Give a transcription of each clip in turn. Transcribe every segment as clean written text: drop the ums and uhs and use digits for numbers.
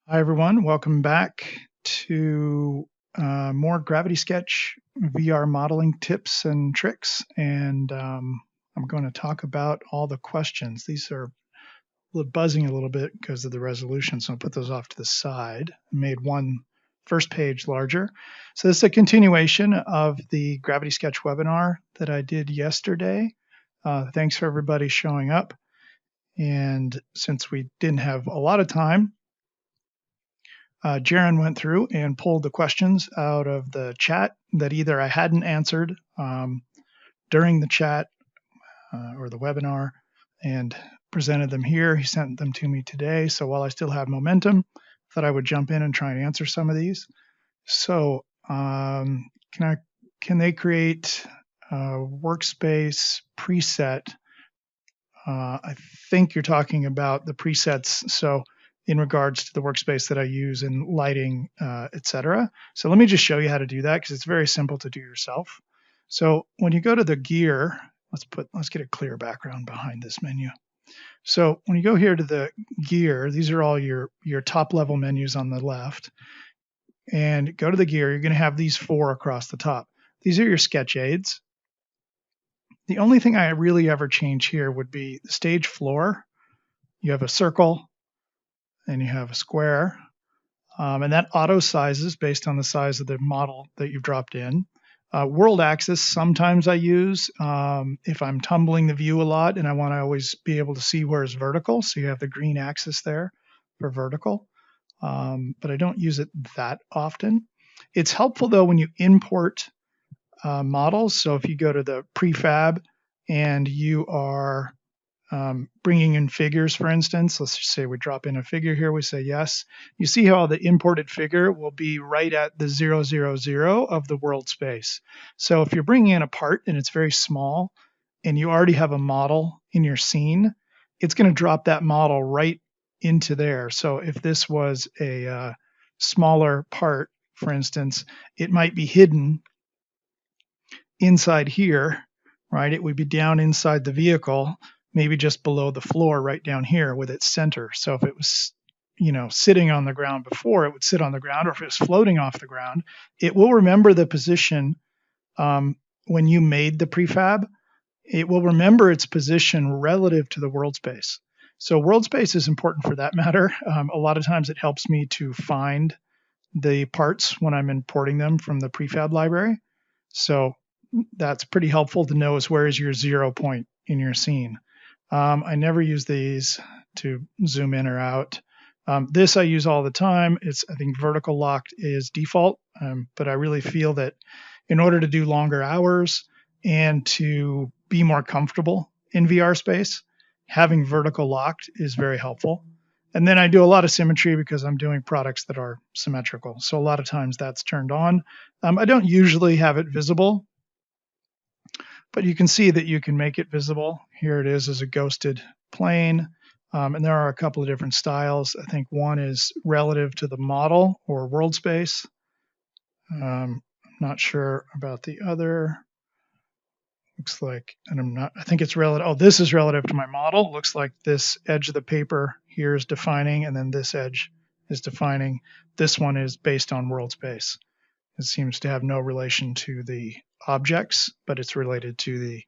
Hi, everyone. Welcome back to more Gravity Sketch VR modeling tips and tricks. And I'm going to talk about all the questions. These are buzzing a little bit because of the resolution, so I'll put those off to the side. I made one first page larger. So this is a continuation of the Gravity Sketch webinar that I did yesterday. Thanks for everybody showing up. And since we didn't have a lot of time, Jaron went through and pulled the questions out of the chat that either I hadn't answered during the chat or the webinar and presented them here. He sent them to me today. So while I still have momentum, I thought I would jump in and try and answer some of these. So can they create a Workspace preset? I think you're talking about the presets. So in regards to the workspace that I use in lighting, etc. So let me just show you how to do that because it's very simple to do yourself. So when you go to the gear, let's get a clear background behind this menu. So when you go here to the gear, these are all your top level menus on the left. And go to the gear, you're going to have these four across the top. These are your sketch aids. The only thing I really ever change here would be the stage floor. You have a circle, and you have a square, and that auto sizes based on the size of the model that you've dropped in. World axis sometimes I use if I'm tumbling the view a lot and I want to always be able to see where it's vertical, so you have the green axis there for vertical, but I don't use it that often. It's helpful though when you import models, so if you go to the prefab and you are bringing in figures, for instance, let's just say we drop in a figure here, we say yes. You see how the imported figure will be right at the 000 of the world space. So if you're bringing in a part and it's very small and you already have a model in your scene, it's going to drop that model right into there. So if this was a smaller part, for instance, it might be hidden inside here, right? It would be down inside the vehicle, maybe just below the floor right down here with its center. So if it was, sitting on the ground before, it would sit on the ground, or if it was floating off the ground, it will remember the position when you made the prefab. It will remember its position relative to the world space. So world space is important for that matter. A lot of times it helps me to find the parts when I'm importing them from the prefab library. So that's pretty helpful to know is where is your 0 point in your scene. I never use these to zoom in or out. This I use all the time. I think vertical locked is default, but I really feel that in order to do longer hours and to be more comfortable in VR space, having vertical locked is very helpful. And then I do a lot of symmetry because I'm doing products that are symmetrical. So a lot of times that's turned on. I don't usually have it visible, but you can see that you can make it visible. Here it is as a ghosted plane. And there are a couple of different styles. I think one is relative to the model or world space. I'm not sure about the other. Looks like, and I think it's relative. Oh, this is relative to my model. Looks like this edge of the paper here is defining, and then this edge is defining. This one is based on world space. It seems to have no relation to the objects, but it's related to the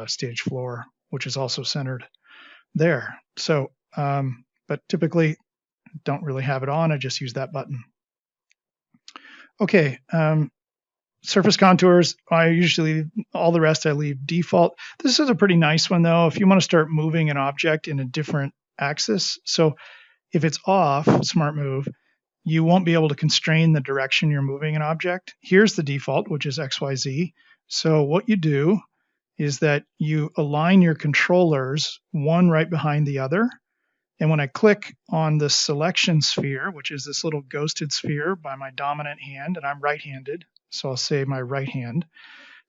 stage floor, which is also centered there. So, but typically don't really have it on. I just use that button. Okay, surface contours, I usually, all the rest I leave default. This is a pretty nice one though, if you want to start moving an object in a different axis. So if it's off, smart move, you won't be able to constrain the direction you're moving an object. Here's the default, which is XYZ. So what you do is that you align your controllers one right behind the other. And when I click on the selection sphere, which is this little ghosted sphere by my dominant hand, and I'm right-handed, so I'll say my right hand.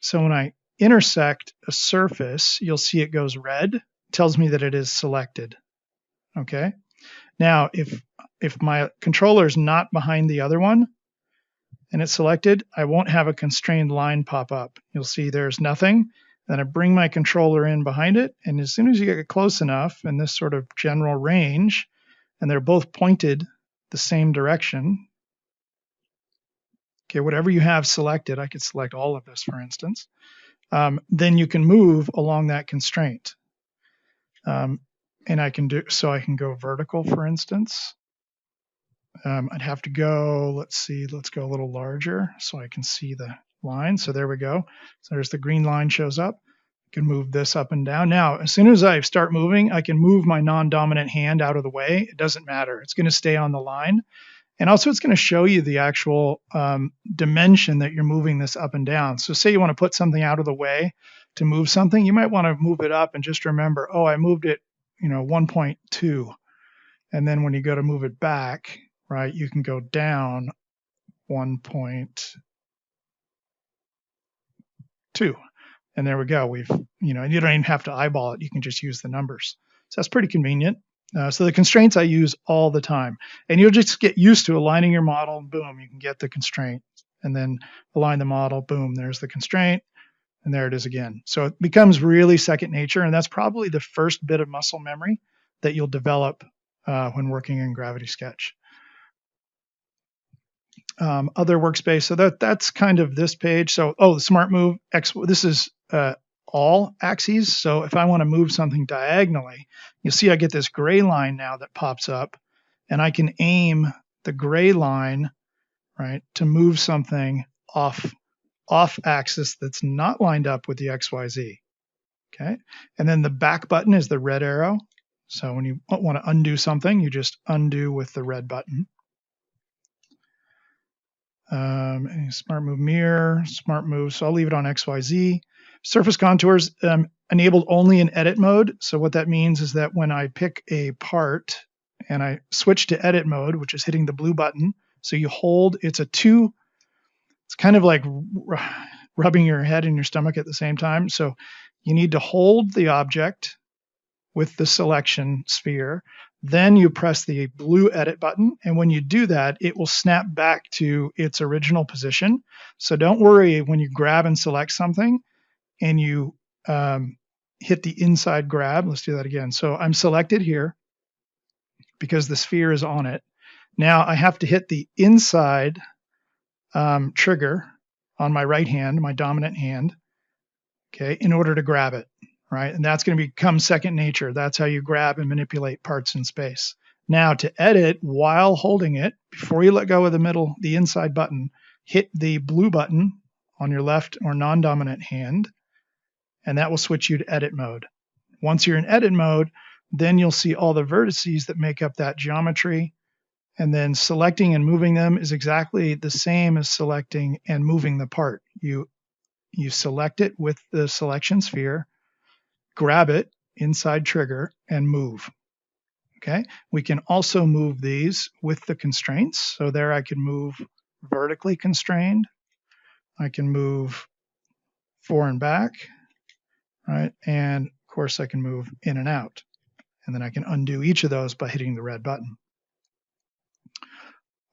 So when I intersect a surface, you'll see it goes red. It tells me that it is selected. Okay. Now, if my controller is not behind the other one and it's selected, I won't have a constrained line pop up. You'll see there's nothing. Then I bring my controller in behind it, and as soon as you get close enough in this sort of general range, and they're both pointed the same direction, okay, whatever you have selected, I could select all of this, for instance, then you can move along that constraint. And I can go vertical, for instance. I'd have to go, let's go a little larger so I can see the line. So there we go. So there's the green line shows up. I can move this up and down. Now, as soon as I start moving, I can move my non-dominant hand out of the way. It doesn't matter. It's going to stay on the line. And also it's going to show you the actual dimension that you're moving this up and down. So say you want to put something out of the way to move something, you might want to move it up and just remember, oh, I moved it, 1.2. And then when you go to move it back, right, you can go down 1.2. And there we go. You don't even have to eyeball it. You can just use the numbers. So that's pretty convenient. So the constraints I use all the time. And you'll just get used to aligning your model, and boom, you can get the constraint. And then align the model, boom, there's the constraint. And there it is again. So it becomes really second nature. And that's probably the first bit of muscle memory that you'll develop when working in Gravity Sketch. Other workspace. So that's kind of this page. So, the smart move, this is all axes. So if I want to move something diagonally, you'll see I get this gray line now that pops up, and I can aim the gray line, right, to move something off axis that's not lined up with the XYZ. Okay. And then the back button is the red arrow. So when you want to undo something, you just undo with the red button. Smart move mirror, smart move. So I'll leave it on XYZ. Surface contours enabled only in edit mode. So what that means is that when I pick a part and I switch to edit mode, which is hitting the blue button, so you hold, it's kind of like rubbing your head and your stomach at the same time. So you need to hold the object with the selection sphere. Then you press the blue edit button. And when you do that, it will snap back to its original position. So don't worry when you grab and select something and you hit the inside grab. Let's do that again. So I'm selected here because the sphere is on it. Now I have to hit the inside trigger on my right hand, my dominant hand, okay, in order to grab it. Right? And that's going to become second nature. That's how you grab and manipulate parts in space. Now to edit while holding it, before you let go of the inside button, hit the blue button on your left or non-dominant hand, and that will switch you to edit mode. Once you're in edit mode, then you'll see all the vertices that make up that geometry, and then selecting and moving them is exactly the same as selecting and moving the part. You select it with the selection sphere, grab it, inside trigger, and move. Okay. We can also move these with the constraints. So there I can move vertically constrained. I can move forward and back, right? And of course I can move in and out. And then I can undo each of those by hitting the red button.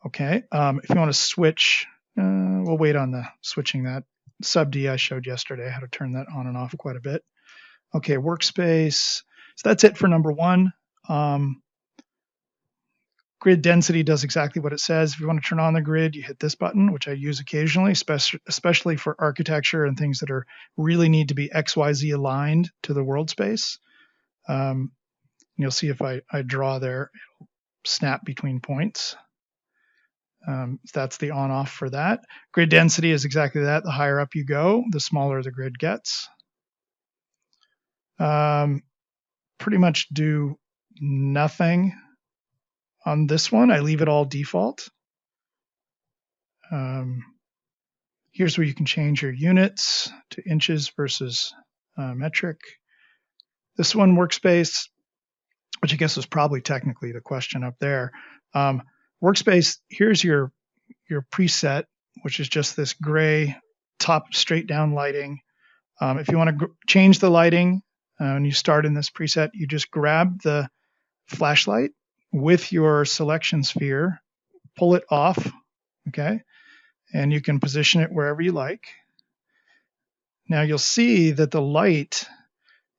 Okay. If you want to switch, we'll wait on the switching that. Sub D I showed yesterday. I had to turn that on and off quite a bit. Okay, workspace. So that's it for number one. Grid density does exactly what it says. If you want to turn on the grid, you hit this button, which I use occasionally, especially for architecture and things that really need to be XYZ aligned to the world space. You'll see if I draw there, it'll snap between points. That's the on-off for that. Grid density is exactly that. The higher up you go, the smaller the grid gets. Pretty much do nothing on this one. I leave it all default. Here's where you can change your units to inches versus metric. This one, workspace, which I guess was probably technically the question up there. Workspace, here's your preset, which is just this gray top straight down lighting. If you want to change the lighting, and you start in this preset, you just grab the flashlight with your selection sphere, pull it off, okay? And you can position it wherever you like. Now you'll see that the light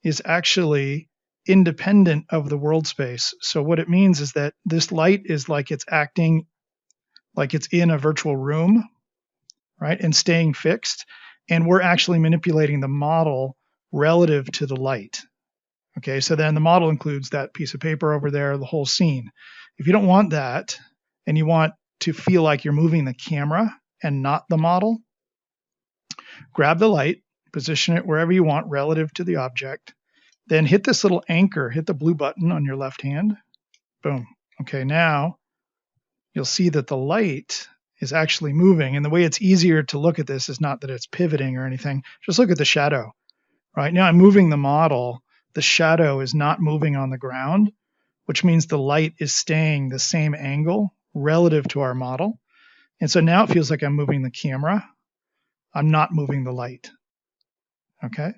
is actually independent of the world space. So what it means is that this light is like it's acting like it's in a virtual room, right, and staying fixed. And we're actually manipulating the model relative to the light. Okay, so then the model includes that piece of paper over there, the whole scene. If you don't want that, and you want to feel like you're moving the camera and not the model, grab the light, position it wherever you want relative to the object, then hit this little anchor, hit the blue button on your left hand. Boom. Okay, now you'll see that the light is actually moving. And the way it's easier to look at this is not that it's pivoting or anything. Just look at the shadow. Right now I'm moving the model. The shadow is not moving on the ground, which means the light is staying the same angle relative to our model. And so now it feels like I'm moving the camera. I'm not moving the light. Okay,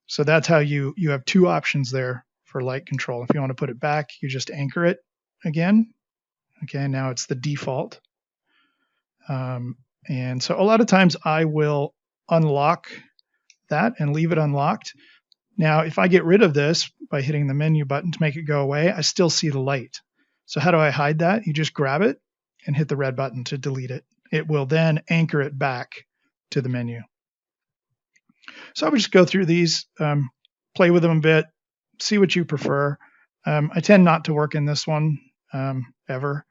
so that's how you have two options there for light control. If you want to put it back, you just anchor it again. Okay, now it's the default. And so a lot of times I will unlock that and leave it unlocked. Now, if I get rid of this by hitting the menu button to make it go away, I still see the light. So how do I hide that? You just grab it and hit the red button to delete it. It will then anchor it back to the menu. So I would just go through these, play with them a bit, see what you prefer. I tend not to work in this one ever,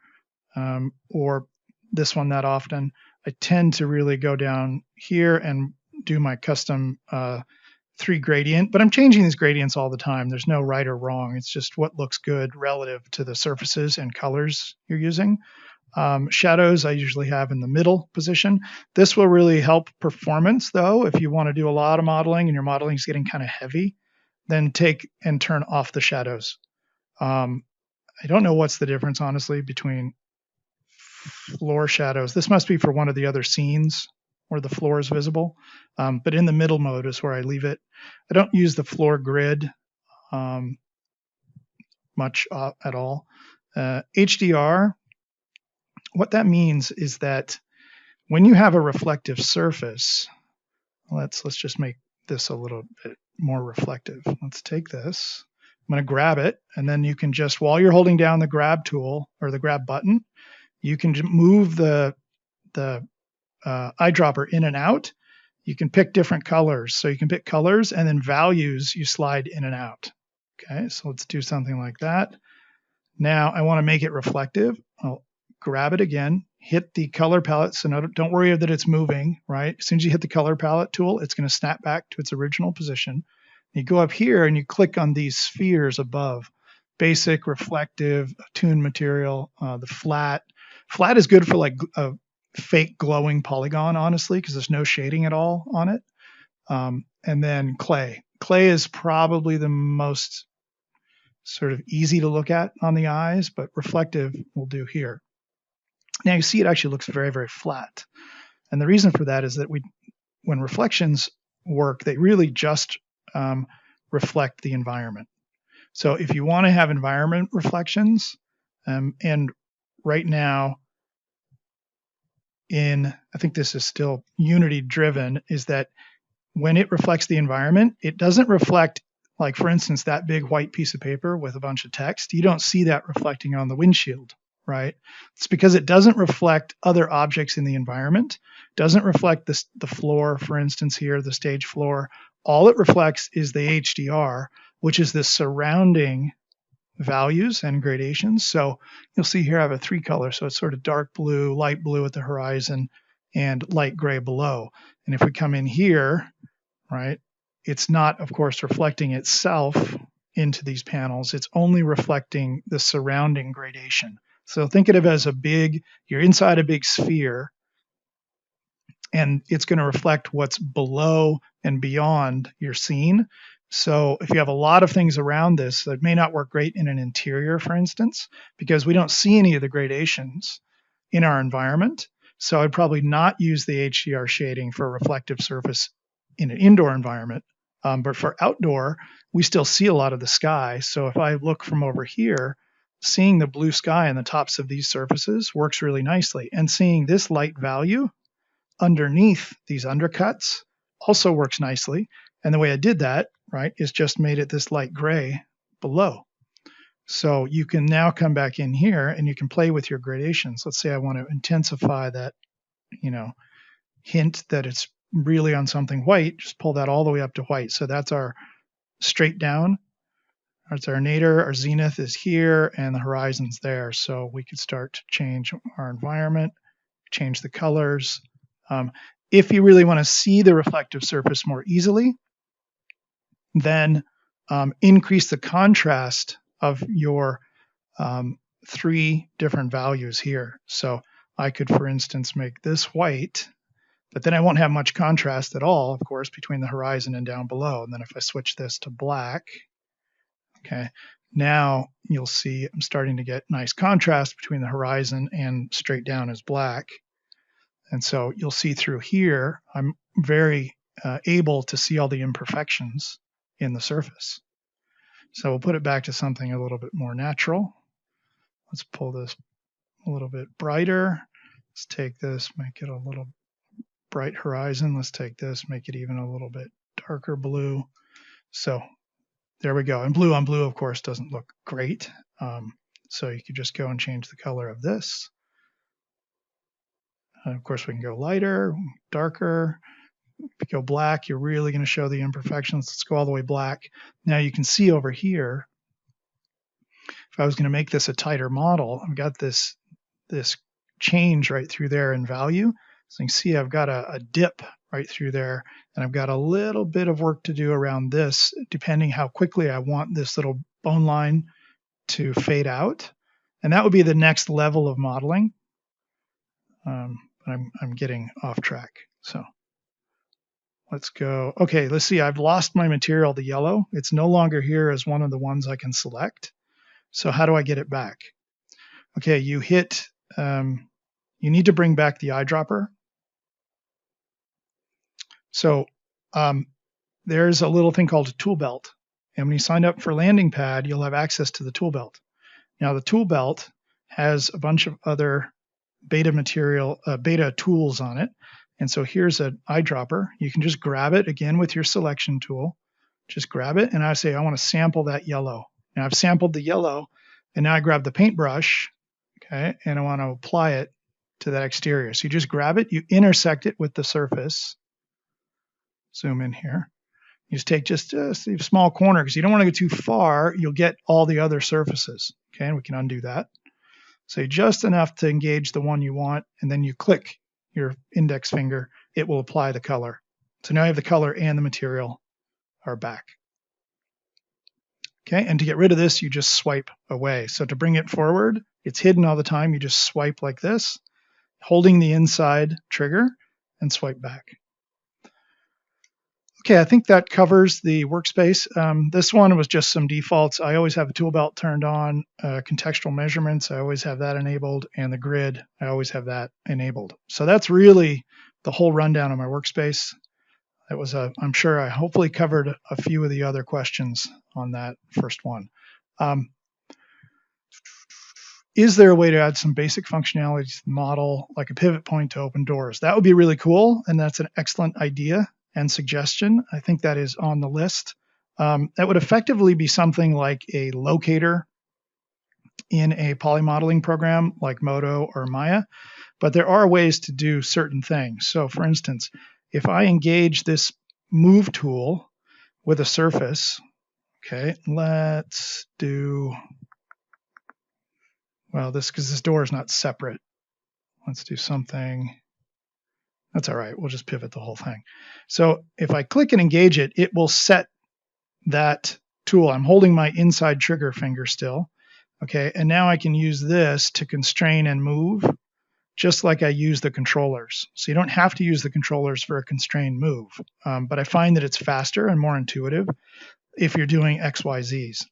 or this one that often. I tend to really go down here and do my custom 3 gradient, but I'm changing these gradients all the time. There's no right or wrong. It's just what looks good relative to the surfaces and colors you're using. Shadows I usually have in the middle position. This will really help performance though. If you want to do a lot of modeling and your modeling is getting kind of heavy, then take and turn off the shadows. I don't know what's the difference honestly between floor shadows. This must be for one of the other scenes where the floor is visible. But in the middle mode is where I leave it. I don't use the floor grid much at all. HDR, what that means is that when you have a reflective surface, let's just make this a little bit more reflective. Let's take this. I'm going to grab it, and then you can just, while you're holding down the grab tool or the grab button, you can move the eyedropper in and out. You can pick different colors. So you can pick colors and then values you slide in and out. Okay, so let's do something like that. Now I want to make it reflective. I'll grab it again, hit the color palette. So don't worry that it's moving, right? As soon as you hit the color palette tool, it's going to snap back to its original position. You go up here and you click on these spheres above. Basic, reflective, tuned material, the flat. Flat is good for like a fake glowing polygon, honestly, because there's no shading at all on it. And then clay. Clay is probably the most sort of easy to look at on the eyes, but reflective will do here. Now you see it actually looks very, very flat. And the reason for that is that when reflections work, they really just reflect the environment. So if you want to have environment reflections, and right now, I think this is still Unity driven, is that when it reflects the environment, it doesn't reflect, like for instance, that big white piece of paper with a bunch of text. You don't see that reflecting on the windshield, right? It's because it doesn't reflect other objects in the environment, doesn't reflect the floor, for instance here, the stage floor. All it reflects is the HDR, which is the surrounding values and gradations. So you'll see here I have a 3 color. So it's sort of dark blue, light blue at the horizon, and light gray below. And if we come in here, right, it's not, of course, reflecting itself into these panels. It's only reflecting the surrounding gradation. So think of it as you're inside a big sphere, and it's going to reflect what's below and beyond your scene. So if you have a lot of things around this, that may not work great in an interior, for instance, because we don't see any of the gradations in our environment. So I'd probably not use the HDR shading for a reflective surface in an indoor environment. But for outdoor, we still see a lot of the sky. So if I look from over here, seeing the blue sky on the tops of these surfaces works really nicely. And seeing this light value underneath these undercuts also works nicely. And the way I did that, right, is just made it this light gray below. So you can now come back in here and you can play with your gradations. Let's say I want to intensify that, hint that it's really on something white. Just pull that all the way up to white. So that's our straight down. That's our nadir. Our zenith is here and the horizon's there. So we could start to change our environment, change the colors. If you really want to see the reflective surface more easily, then increase the contrast of your 3 different values here. So I could, for instance, make this white, but then I won't have much contrast at all, of course, between the horizon and down below. And then if I switch this to black, okay, now you'll see I'm starting to get nice contrast between the horizon and straight down is black. And so you'll see through here, I'm very able to see all the imperfections in the surface. So we'll put it back to something a little bit more natural. Let's pull this a little bit brighter. Let's take this, make it a little bright horizon. Let's take this, make it even a little bit darker blue. So there we go. And blue on blue, of course, doesn't look great. So you could just go and change the color of this. And of course, we can go lighter, darker. If you go black, you're really going to show the imperfections. Let's go all the way black. Now you can see over here, if I was going to make this a tighter model, I've got this change right through there in value. So you can see I've got a dip right through there, and I've got a little bit of work to do around this, depending how quickly I want this little bone line to fade out. And that would be the next level of modeling. I'm getting off track. So let's go. Okay, let's see. I've lost my material, the yellow. It's no longer here as one of the ones I can select. So how do I get it back? Okay, you hit, you need to bring back the eyedropper. So there's a little thing called a tool belt. And when you sign up for Landing Pad, you'll have access to the tool belt. Now the tool belt has a bunch of other beta tools on it. And so here's an eyedropper. You can just grab it again with your selection tool. Just grab it. And I say, I want to sample that yellow. Now I've sampled the yellow, and now I grab the paintbrush, okay, and I want to apply it to that exterior. So you just grab it, you intersect it with the surface. Zoom in here. You just take just a small corner because you don't want to go too far. You'll get all the other surfaces. Okay, and we can undo that. So just enough to engage the one you want, and then you click your index finger. It will apply the color. So now you have the color and the material are back. Okay, and to get rid of this, you just swipe away. So to bring it forward, it's hidden all the time. You just swipe like this, holding the inside trigger, and swipe back. Okay, I think that covers the workspace. This one was just some defaults. I always have a tool belt turned on, contextual measurements, I always have that enabled, and the grid, I always have that enabled. So that's really the whole rundown of my workspace. That was I'm sure I hopefully covered a few of the other questions on that first one. Is there a way to add some basic functionality to the model, like a pivot point to open doors? That would be really cool, and that's an excellent idea and suggestion. I think that is on the list. That would effectively be something like a locator in a polymodeling program like Modo or Maya, but there are ways to do certain things. So for instance, if I engage this move tool with a surface, okay, let's do, well, because this door is not separate. Let's do something. That's all right. We'll just pivot the whole thing. So if I click and engage it, it will set that tool. I'm holding my inside trigger finger still. Okay, and now I can use this to constrain and move, just like I use the controllers. So you don't have to use the controllers for a constrained move, but I find that it's faster and more intuitive if you're doing XYZs.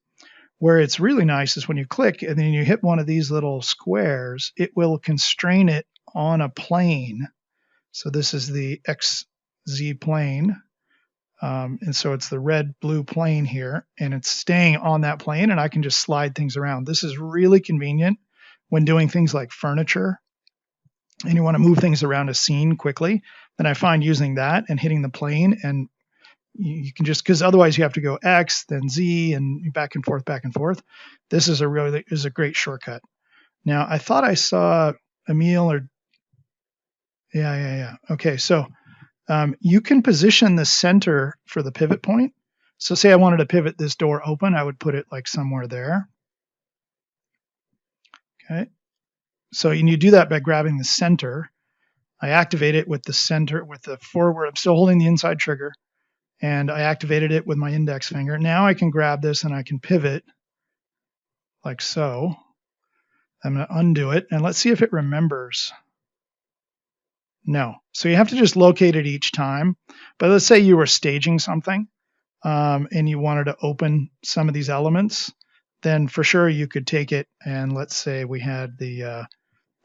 Where it's really nice is when you click and then you hit one of these little squares, it will constrain it on a plane. So this is the XZ plane. And so it's the red-blue plane here, and it's staying on that plane, and I can just slide things around. This is really convenient when doing things like furniture, and you want to move things around a scene quickly. Then I find using that and hitting the plane and you can just, because otherwise you have to go X, then Z, and back and forth, back and forth. This is a great shortcut. Now, I thought I saw Emil or, yeah. Okay, so you can position the center for the pivot point. So say I wanted to pivot this door open, I would put it like somewhere there. Okay, so you do that by grabbing the center. I activate it with the center, with the forward. I'm still holding the inside trigger, and I activated it with my index finger. Now I can grab this and I can pivot like so. I'm going to undo it, and let's see if it remembers. No. So you have to just locate it each time. But let's say you were staging something and you wanted to open some of these elements, then for sure you could take it, and let's say we had the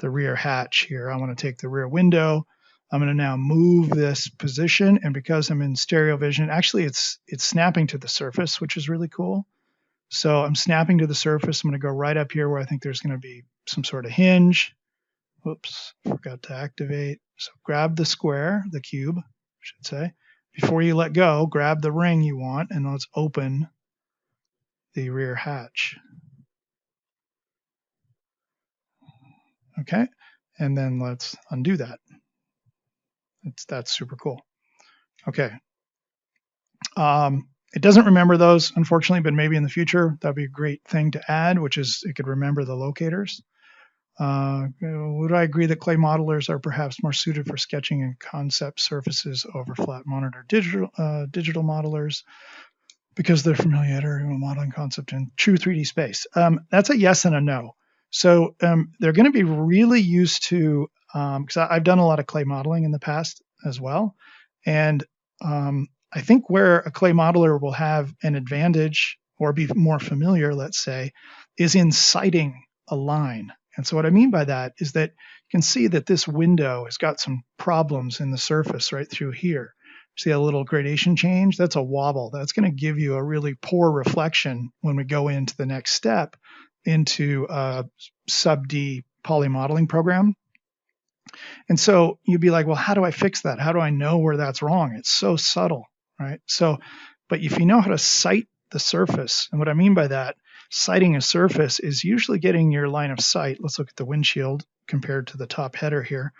rear hatch here. I want to take the rear window. I'm going to now move this position, and because I'm in stereo vision, actually it's snapping to the surface, which is really cool. So I'm snapping to the surface. I'm going to go right up here where I think there's going to be some sort of hinge. Whoops, forgot to activate. So grab the square, the cube, I should say. Before you let go, grab the ring you want, and let's open the rear hatch. Okay, and then let's undo that. That's super cool. Okay. It doesn't remember those, unfortunately, but maybe in the future that'd be a great thing to add, which is it could remember the locators. Would I agree that clay modelers are perhaps more suited for sketching and concept surfaces over flat monitor digital modelers because they're familiar with modeling concept in true 3D space? That's a yes and a no. So they're going to be really used to, because I've done a lot of clay modeling in the past as well, and I think where a clay modeler will have an advantage or be more familiar, let's say, is in sighting a line. And so what I mean by that is that you can see that this window has got some problems in the surface right through here. See a little gradation change? That's a wobble. That's going to give you a really poor reflection when we go into the next step into a sub-D poly modeling program. And so you'd be like, well, how do I fix that? How do I know where that's wrong? It's so subtle, right? So, but if you know how to sight the surface, and what I mean by that, sighting a surface is usually getting your line of sight. Let's look at the windshield compared to the top header here,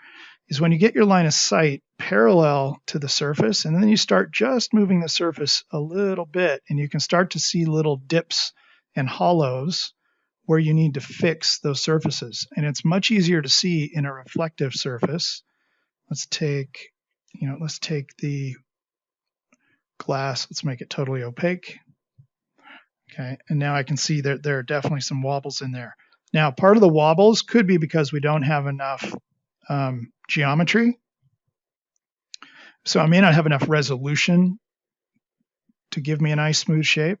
is when you get your line of sight parallel to the surface, and then you start just moving the surface a little bit, and you can start to see little dips and hollows where you need to fix those surfaces. And it's much easier to see in a reflective surface. Let's take the glass, let's make it totally opaque. Okay, and now I can see that there are definitely some wobbles in there. Now, part of the wobbles could be because we don't have enough geometry. So I may not have enough resolution to give me a nice smooth shape.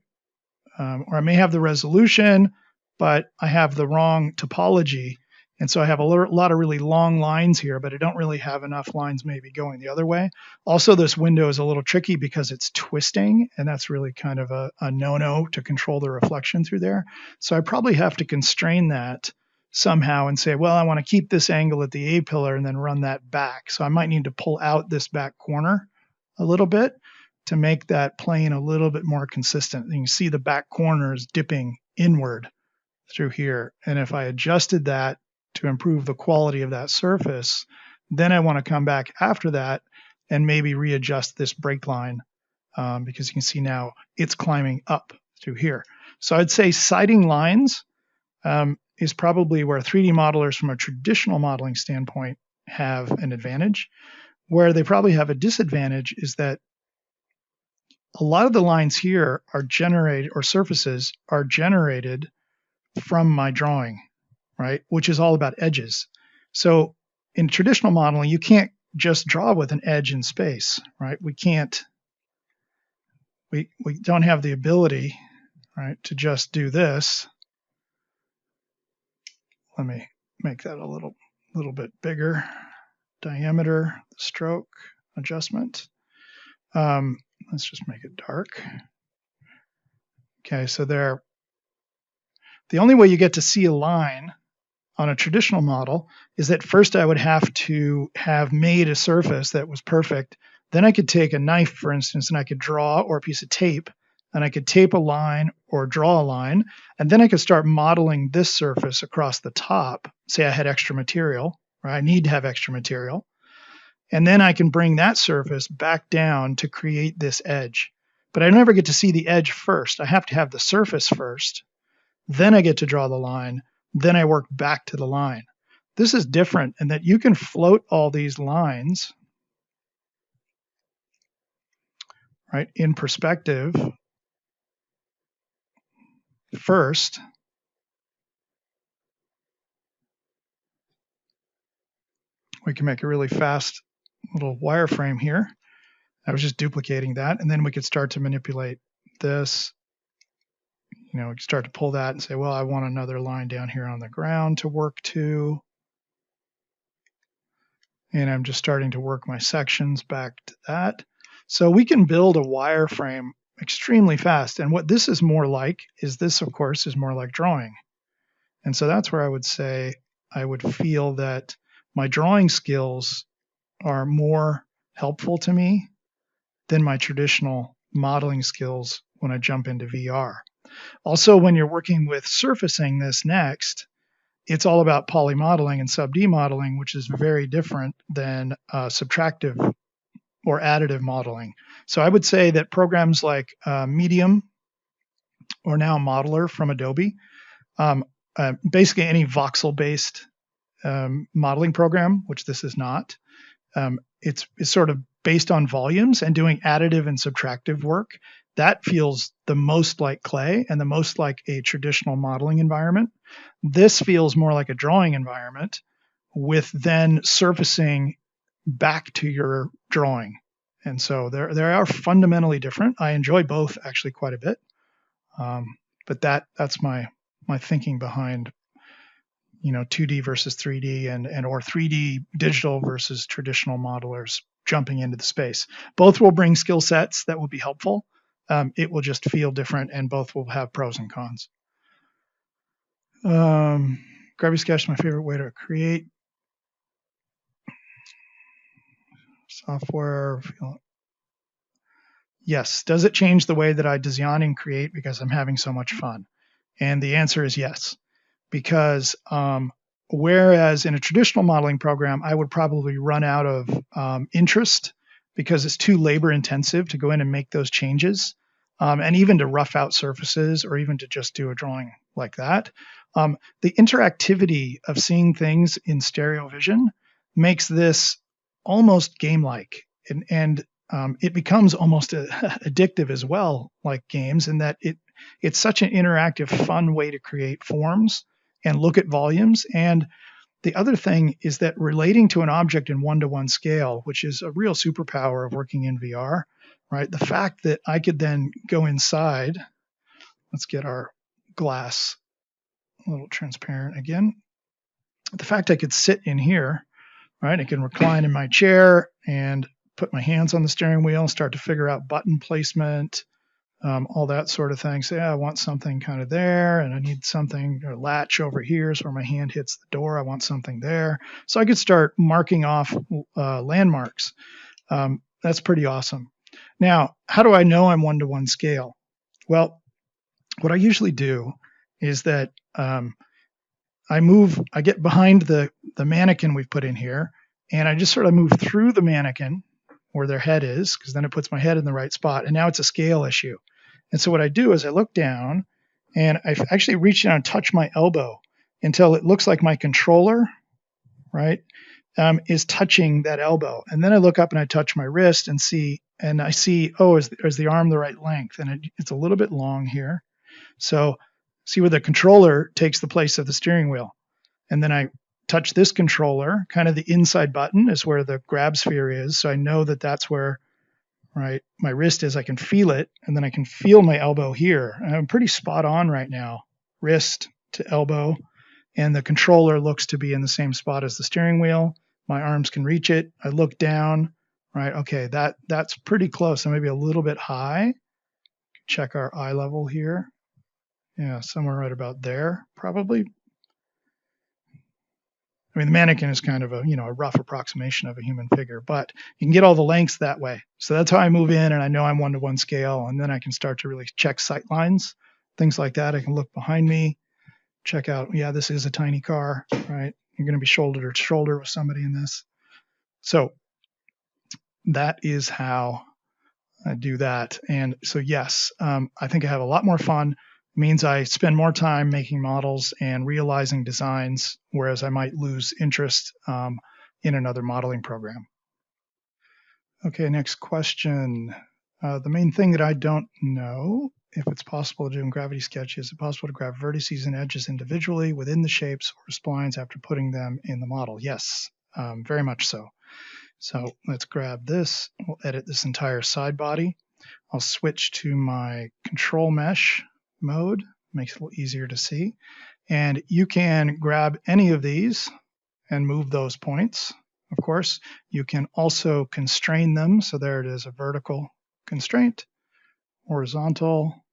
Or I may have the resolution, but I have the wrong topology. And so I have a lot of really long lines here, but I don't really have enough lines maybe going the other way. Also, this window is a little tricky because it's twisting, and that's really kind of a no-no to control the reflection through there. So I probably have to constrain that somehow and say, well, I want to keep this angle at the A-pillar and then run that back. So I might need to pull out this back corner a little bit to make that plane a little bit more consistent. And you can see the back corner is dipping inward through here. And if I adjusted that to improve the quality of that surface, then I want to come back after that and maybe readjust this break line because you can see now it's climbing up through here. So I'd say sighting lines is probably where 3D modelers from a traditional modeling standpoint have an advantage. Where they probably have a disadvantage is that a lot of the lines here are generated, or surfaces are generated from my drawing, right? Which is all about edges. So in traditional modeling, you can't just draw with an edge in space, right? We don't have the ability, right, to just do this. Let me make that a little bit bigger. Diameter, stroke, adjustment. Let's just make it dark. Okay, so there. The only way you get to see a line on a traditional model is that first I would have to have made a surface that was perfect, Then I could take a knife, for instance, and I could draw, or a piece of tape, and I could tape a line or draw a line, and then I could start modeling this surface across the top. Say I had extra material, or I need to have extra material, and then I can bring that surface back down to create this edge. But I never get to see the edge first. I have to have the surface first. Then I get to draw the line. Then I work back to the line. This is different in that you can float all these lines, right, in perspective first. We can make a really fast little wireframe here. I was just duplicating that, and then we could start to manipulate this. We can start to pull that and say, well, I want another line down here on the ground to work to. And I'm just starting to work my sections back to that. So we can build a wireframe extremely fast. And what this is more like is this, of course, is more like drawing. And so that's where I would say I would feel that my drawing skills are more helpful to me than my traditional modeling skills when I jump into VR. Also, when you're working with surfacing this next, it's all about polymodeling and sub-D modeling, which is very different than subtractive or additive modeling. So I would say that programs like Medium, or now Modeler from Adobe, basically any voxel-based modeling program, which this is not, it's sort of based on volumes and doing additive and subtractive work. That feels the most like clay and the most like a traditional modeling environment. This feels more like a drawing environment with then surfacing back to your drawing. And so they are fundamentally different. I enjoy both actually quite a bit. But that's my thinking behind 2D versus 3D and or 3D digital versus traditional modelers jumping into the space. Both will bring skill sets that will be helpful. It will just feel different, and both will have pros and cons. Gravity Sketch is my favorite way to create software. Yes. Does it change the way that I design and create because I'm having so much fun? And the answer is yes. Because whereas in a traditional modeling program, I would probably run out of interest because it's too labor intensive to go in and make those changes, and even to rough out surfaces or even to just do a drawing like that. The interactivity of seeing things in stereo vision makes this almost game-like, and it becomes almost addictive as well, like games, in that it's such an interactive, fun way to create forms and look at volumes. And the other thing is that relating to an object in one-to-one scale, which is a real superpower of working in VR, right? The fact that I could then go inside, let's get our glass a little transparent again. The fact I could sit in here, right? I can recline in my chair and put my hands on the steering wheel and start to figure out button placement, all that sort of thing. Say, I want something kind of there, and I need something, or latch over here is where my hand hits the door. I want something there. So I could start marking off landmarks. That's pretty awesome. Now, how do I know I'm one-to-one scale? Well, what I usually do is that I get behind the mannequin we've put in here, and I just sort of move through the mannequin where their head is, because then it puts my head in the right spot. And now it's a scale issue. And so what I do is I look down, and I actually reach down and touch my elbow until it looks like my controller, right, is touching that elbow. And then I look up and I touch my wrist and I see, oh, is the arm the right length? And it's a little bit long here. So see where the controller takes the place of the steering wheel. And then I touch this controller, kind of the inside button is where the grab sphere is. So I know that that's where, right, my wrist is. I can feel it, and then I can feel my elbow here. And I'm pretty spot on right now, wrist to elbow, and the controller looks to be in the same spot as the steering wheel. My arms can reach it. I look down, right? Okay, that's pretty close. So maybe a little bit high. Check our eye level here. Yeah, somewhere right about there, probably. I mean, the mannequin is kind of a, a rough approximation of a human figure, but you can get all the lengths that way. So that's how I move in, and I know I'm 1-to-1 scale, and then I can start to really check sight lines, things like that. I can look behind me, check out, yeah, this is a tiny car, right? You're going to be shoulder to shoulder with somebody in this. So that is how I do that. And so, yes, I think I have a lot more fun. It means I spend more time making models and realizing designs, whereas I might lose interest in another modeling program. Okay, next question. The main thing that I don't know, if it's possible to do in Gravity Sketch, is it possible to grab vertices and edges individually within the shapes or splines after putting them in the model? Yes, very much so. So let's grab this. We'll edit this entire side body. I'll switch to my control mesh mode. Makes it a little easier to see. And you can grab any of these and move those points. Of course, you can also constrain them. So there it is, a vertical constraint, horizontal,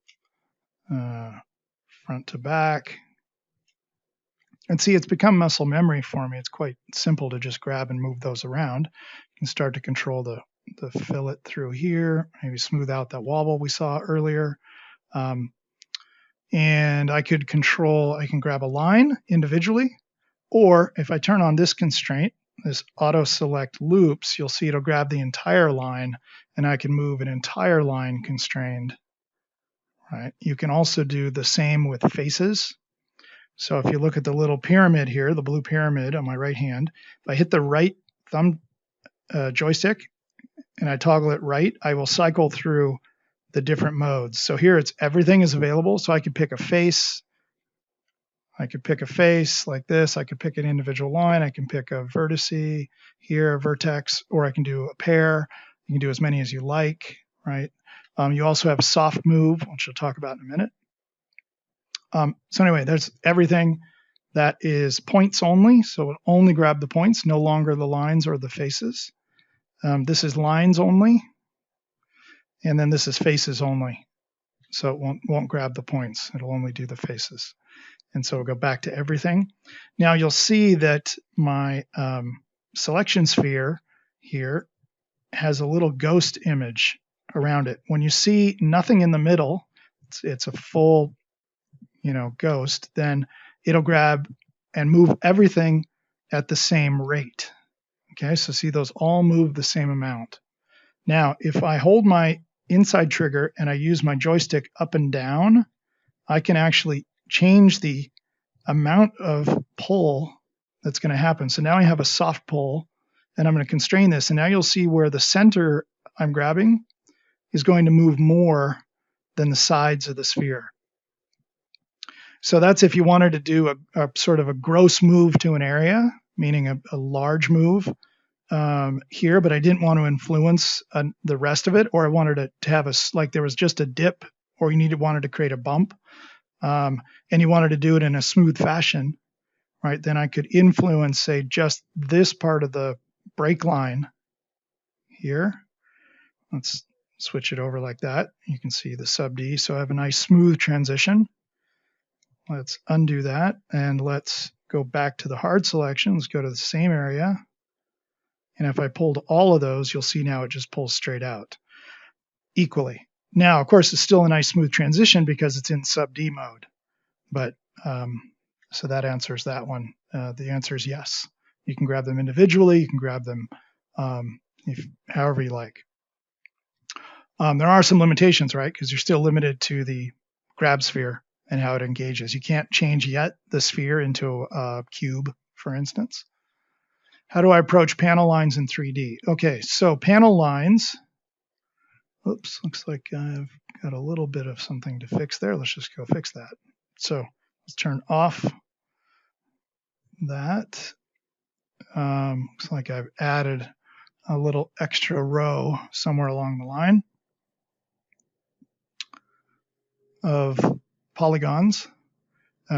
front to back. And see, it's become muscle memory for me. It's quite simple to just grab and move those around. You can start to control the fillet through here, maybe smooth out that wobble we saw earlier. And I can grab a line individually, or if I turn on this constraint, this auto select loops, you'll see it'll grab the entire line, and I can move an entire line constrained. Right? You can also do the same with faces. So if you look at the little pyramid here, the blue pyramid on my right hand, if I hit the right thumb joystick and I toggle it right, I will cycle through the different modes. So here everything is available. So I could pick a face. I could pick a face like this. I could pick an individual line. I can pick a vertice here, a vertex, or I can do a pair. You can do as many as you like, right? You also have a soft move, which I'll talk about in a minute. So anyway, there's everything that is points only. So it'll only grab the points, no longer the lines or the faces. This is lines only. And then this is faces only. So it won't grab the points. It'll only do the faces. And so we'll go back to everything. Now you'll see that my selection sphere here has a little ghost image around it. When you see nothing in the middle, it's a full ghost, then it'll grab and move everything at the same rate. Okay, so see those all move the same amount. Now, if I hold my inside trigger and I use my joystick up and down, I can actually change the amount of pull that's going to happen. So now I have a soft pull, and I'm going to constrain this. And now you'll see where the center I'm grabbing is going to move more than the sides of the sphere. So that's if you wanted to do a sort of a gross move to an area, meaning a large move here, but I didn't want to influence the rest of it, or I wanted it to have like there was just a dip, or you wanted to create a bump, and you wanted to do it in a smooth fashion, right? Then I could influence, say, just this part of the break line here. Let's switch it over like that. You can see the sub D. So I have a nice smooth transition. Let's undo that, and let's go back to the hard selection. Let's go to the same area. And if I pulled all of those, you'll see now it just pulls straight out equally. Now, of course, it's still a nice smooth transition because it's in sub D mode. But so that answers that one. The answer is yes. You can grab them individually. You can grab them however you like. There are some limitations, right? Because you're still limited to the grab sphere and how it engages. You can't change yet the sphere into a cube, for instance. How do I approach panel lines in 3D? Okay, so panel lines, oops, looks like I've got a little bit of something to fix there. Let's just go fix that. So let's turn off that. Looks like I've added a little extra row somewhere along the line of polygons.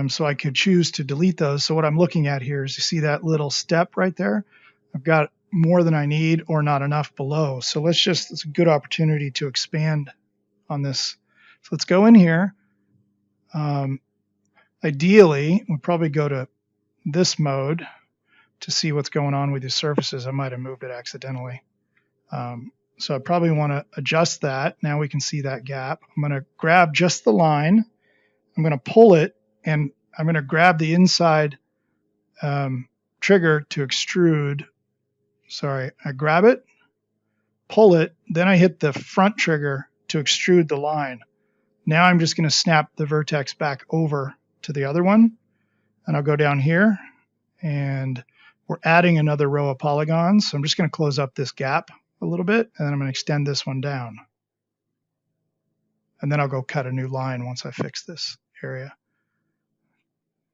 So I could choose to delete those. So what I'm looking at here is, you see that little step right there? I've got more than I need or not enough below. So it's a good opportunity to expand on this. So let's go in here. Ideally, we'll probably go to this mode, to see what's going on with these surfaces. I might have moved it accidentally. So I probably want to adjust that. Now we can see that gap. I'm going to grab just the line. I'm going to pull it, and I'm going to grab the inside trigger to extrude. Sorry, I grab it, pull it, then I hit the front trigger to extrude the line. Now I'm just going to snap the vertex back over to the other one, and I'll go down here, and we're adding another row of polygons. So I'm just going to close up this gap a little bit, and then I'm going to extend this one down. And then I'll go cut a new line once I fix this area.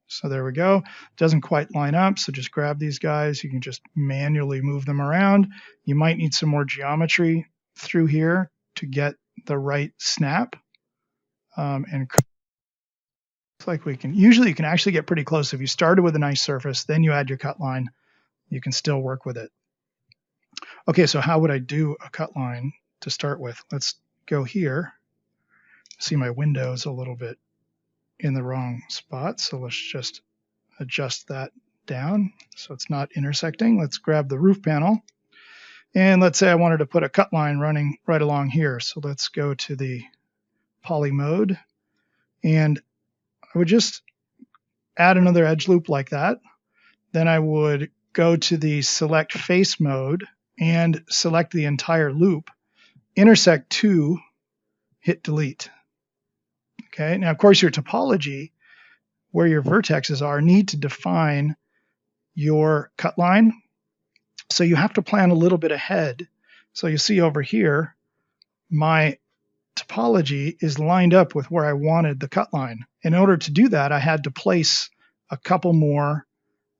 So there we go. It doesn't quite line up, so just grab these guys. You can just manually move them around. You might need some more geometry through here to get the right snap. And like we can, usually you can actually get pretty close. If you started with a nice surface, then you add your cut line, you can still work with it. Okay, so how would I do a cut line to start with? Let's go here. See, my window's a little bit in the wrong spot, so let's just adjust that down so it's not intersecting. Let's grab the roof panel, and let's say I wanted to put a cut line running right along here. So let's go to the poly mode, and I would just add another edge loop like that. Then I would go to the select face mode and select the entire loop, intersect two, hit delete. Okay, now of course your topology, where your vertexes are, need to define your cut line. So you have to plan a little bit ahead. So you see over here, my topology is lined up with where I wanted the cut line. In order to do that, I had to place a couple more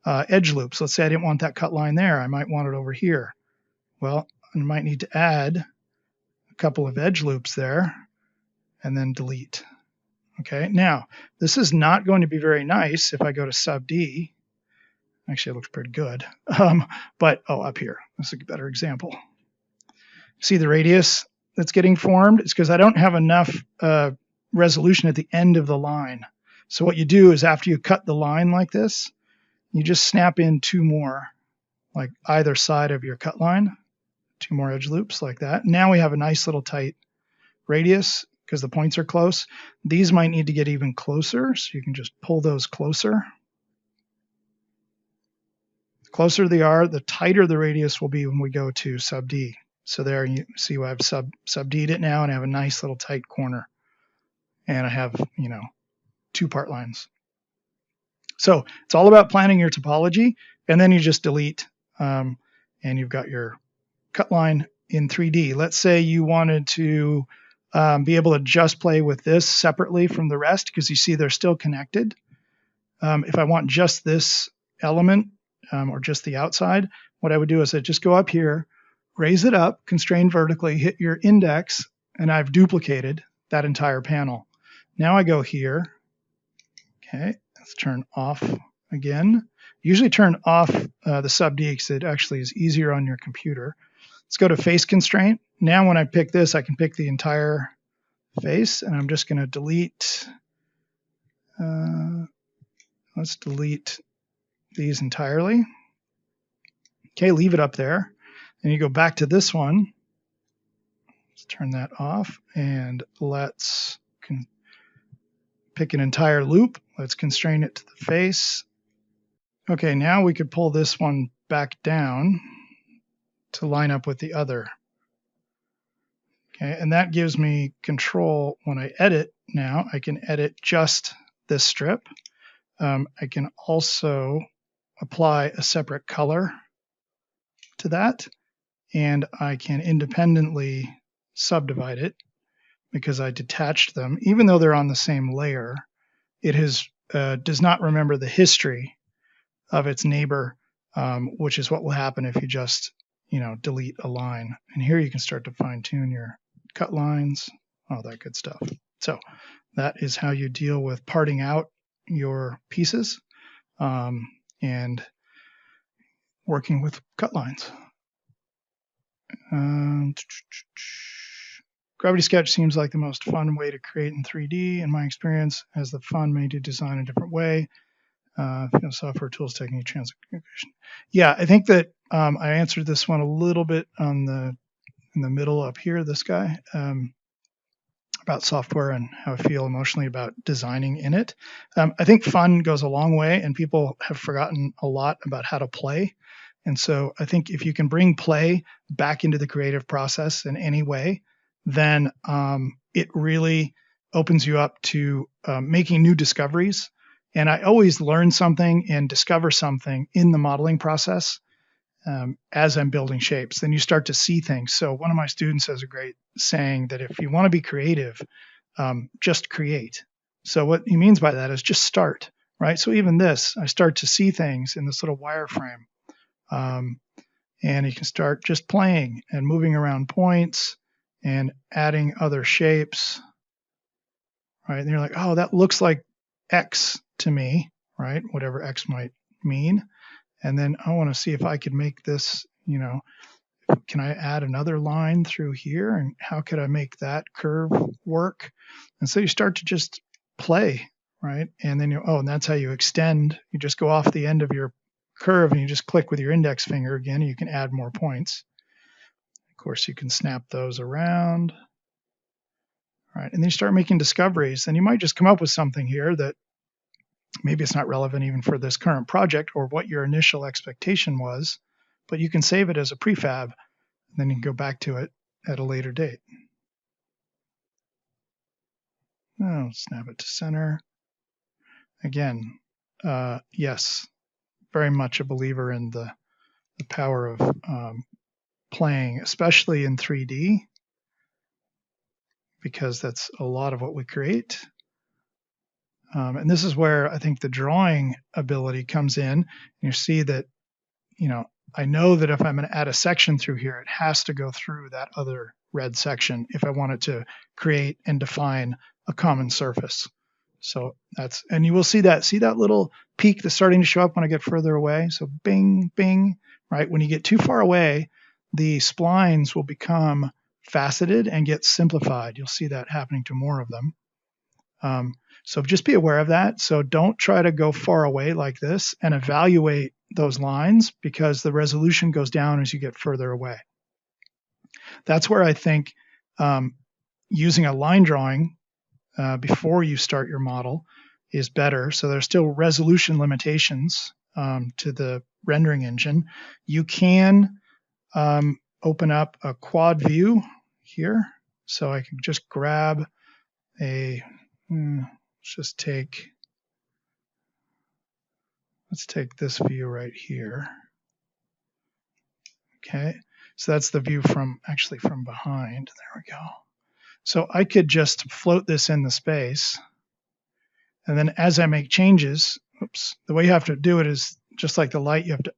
edge loops. Let's say I didn't want that cut line there. I might want it over here. Well, I might need to add a couple of edge loops there and then delete. Okay, now this is not going to be very nice if I go to sub D. Actually, it looks pretty good. But up here, this is a better example. See the radius that's getting formed? It's because I don't have enough resolution at the end of the line. So what you do is after you cut the line like this, you just snap in two more, like either side of your cut line, two more edge loops like that. Now we have a nice little tight radius because the points are close. These might need to get even closer, so you can just pull those closer. The closer they are, the tighter the radius will be when we go to sub D. So there you see I've sub D'd it now, and I have a nice little tight corner. And I have, two part lines. So it's all about planning your topology, and then you just delete, and you've got your cut line in 3D. Let's say you wanted to be able to just play with this separately from the rest, because you see they're still connected. If I want just this element or just the outside, what I would do is I'd just go up here, raise it up, constrain vertically, hit your index, and I've duplicated that entire panel. Now I go here. Okay, let's turn off again. Usually turn off the sub D because it actually is easier on your computer. Let's go to face constraint. Now when I pick this, I can pick the entire face, and I'm just going to delete. Let's delete these entirely. Okay, leave it up there. And you go back to this one. Let's turn that off, and let's pick an entire loop. Let's constrain it to the face. Okay, now we could pull this one back down to line up with the other. Okay, and that gives me control when I edit. Now I can edit just this strip. I can also apply a separate color to that, and I can independently subdivide it because I detached them. Even though they're on the same layer, it does not remember the history of its neighbor, which is what will happen if you just delete a line. And here you can start to fine-tune your cut lines, all that good stuff. So that is how you deal with parting out your pieces and working with cut lines. Gravity Sketch seems like the most fun way to create in 3D. In my experience, has the fun made to design a different way. Software tools, technique, transcription. Yeah, I think that I answered this one a little bit in the middle up here, this guy, about software and how I feel emotionally about designing in it. I think fun goes a long way, and people have forgotten a lot about how to play. And so I think if you can bring play back into the creative process in any way, then it really opens you up to making new discoveries. And I always learn something and discover something in the modeling process as I'm building shapes. Then you start to see things. So one of my students has a great saying that if you want to be creative, just create. So what he means by that is just start, right? So even this, I start to see things in this little wireframe. And you can start just playing and moving around points and adding other shapes, right? And you're like, oh, that looks like X to me, right? Whatever X might mean. And then I want to see if I could make this, can I add another line through here? And how could I make that curve work? And so you start to just play, right? And then and that's how you extend. You just go off the end of your curve and you just click with your index finger again, and you can add more points. Of course, you can snap those around, right? And then you start making discoveries, and you might just come up with something here that maybe it's not relevant even for this current project or what your initial expectation was, but you can save it as a prefab, and then you can go back to it at a later date. Oh, snap it to center. Again, yes, very much a believer in the power of playing, especially in 3D, because that's a lot of what we create. And this is where I think the drawing ability comes in. You see that, I know that if I'm going to add a section through here, it has to go through that other red section if I want it to create and define a common surface. So and you will see that little peak that's starting to show up when I get further away. So bing, bing, right? When you get too far away, the splines will become faceted and get simplified. You'll see that happening to more of them. So just be aware of that. So don't try to go far away like this and evaluate those lines, because the resolution goes down as you get further away. That's where I think using a line drawing before you start your model is better. So there's still resolution limitations to the rendering engine. You can open up a quad view here. So I can just grab let's take this view right here. Okay, so that's the view from behind. There we go. So I could just float this in the space, and then as I make changes, the way you have to do it is just like the light, you have to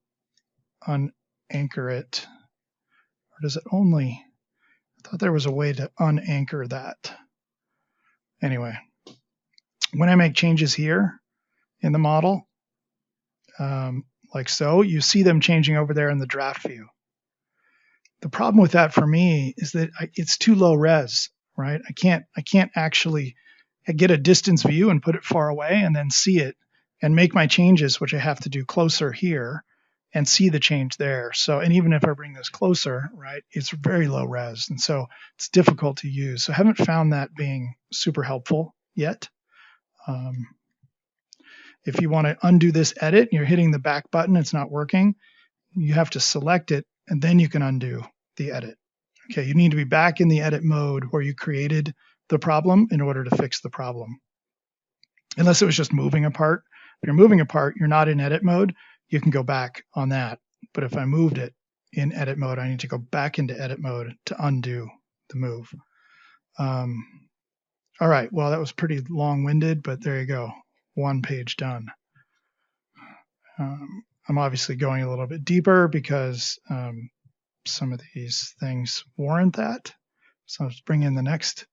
unanchor it. Or does it only? I thought there was a way to unanchor that. Anyway, when I make changes here in the model, like so, you see them changing over there in the draft view. The problem with that for me is that it's too low res, right? I can't actually get a distance view and put it far away and then see it and make my changes, which I have to do closer here and see the change there. So, and even if I bring this closer, right, it's very low res. And so it's difficult to use. So I haven't found that being super helpful yet. If you want to undo this edit, you're hitting the back button, it's not working. You have to select it, and then you can undo the edit. Okay, you need to be back in the edit mode where you created the problem in order to fix the problem. Unless it was just moving apart. If you're moving apart, you're not in edit mode, you can go back on that. But if I moved it in edit mode, I need to go back into edit mode to undo the move. All right, well, that was pretty long-winded, but there you go. One page done. I'm obviously going a little bit deeper because some of these things warrant that. So let's bring in the next.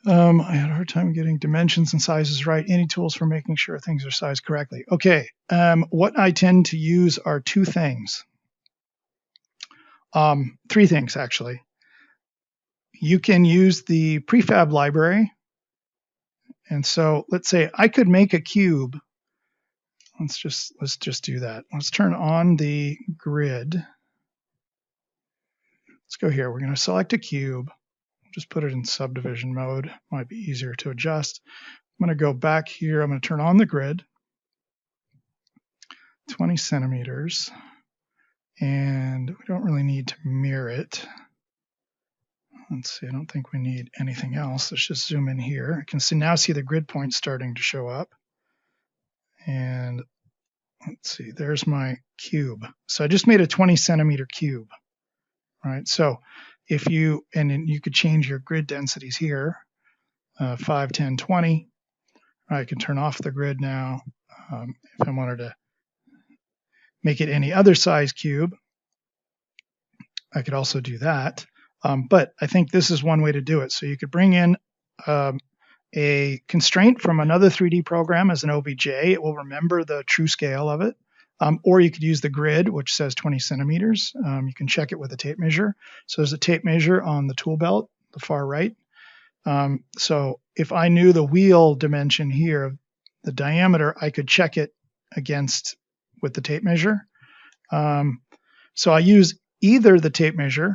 I had a hard time getting dimensions and sizes right. Any tools for making sure things are sized correctly? Okay, what I tend to use are two things. Three things, actually. You can use the prefab library. And so let's say I could make a cube let's just do that. Let's turn on the grid. Let's go here. We're going to select a cube. Just put it in subdivision mode. Might be easier to adjust. I'm going to go back here. I'm going to turn on the grid. 20 centimeters. And we don't really need to mirror it. Let's see, I don't think we need anything else. Let's just zoom in here. I can now see the grid points starting to show up. And let's see, there's my cube. So I just made a 20 centimeter cube. All right, so if you, and then you could change your grid densities here, 5, 10, 20. I can turn off the grid now if I wanted to make it any other size cube. I could also do that. But I think this is one way to do it. So you could bring in a constraint from another 3D program as an OBJ. It will remember the true scale of it. Or you could use the grid, which says 20 centimeters. You can check it with a tape measure. So there's a tape measure on the tool belt, the far right. So if I knew the wheel dimension here, the diameter, I could check it against with the tape measure. So I use either the tape measure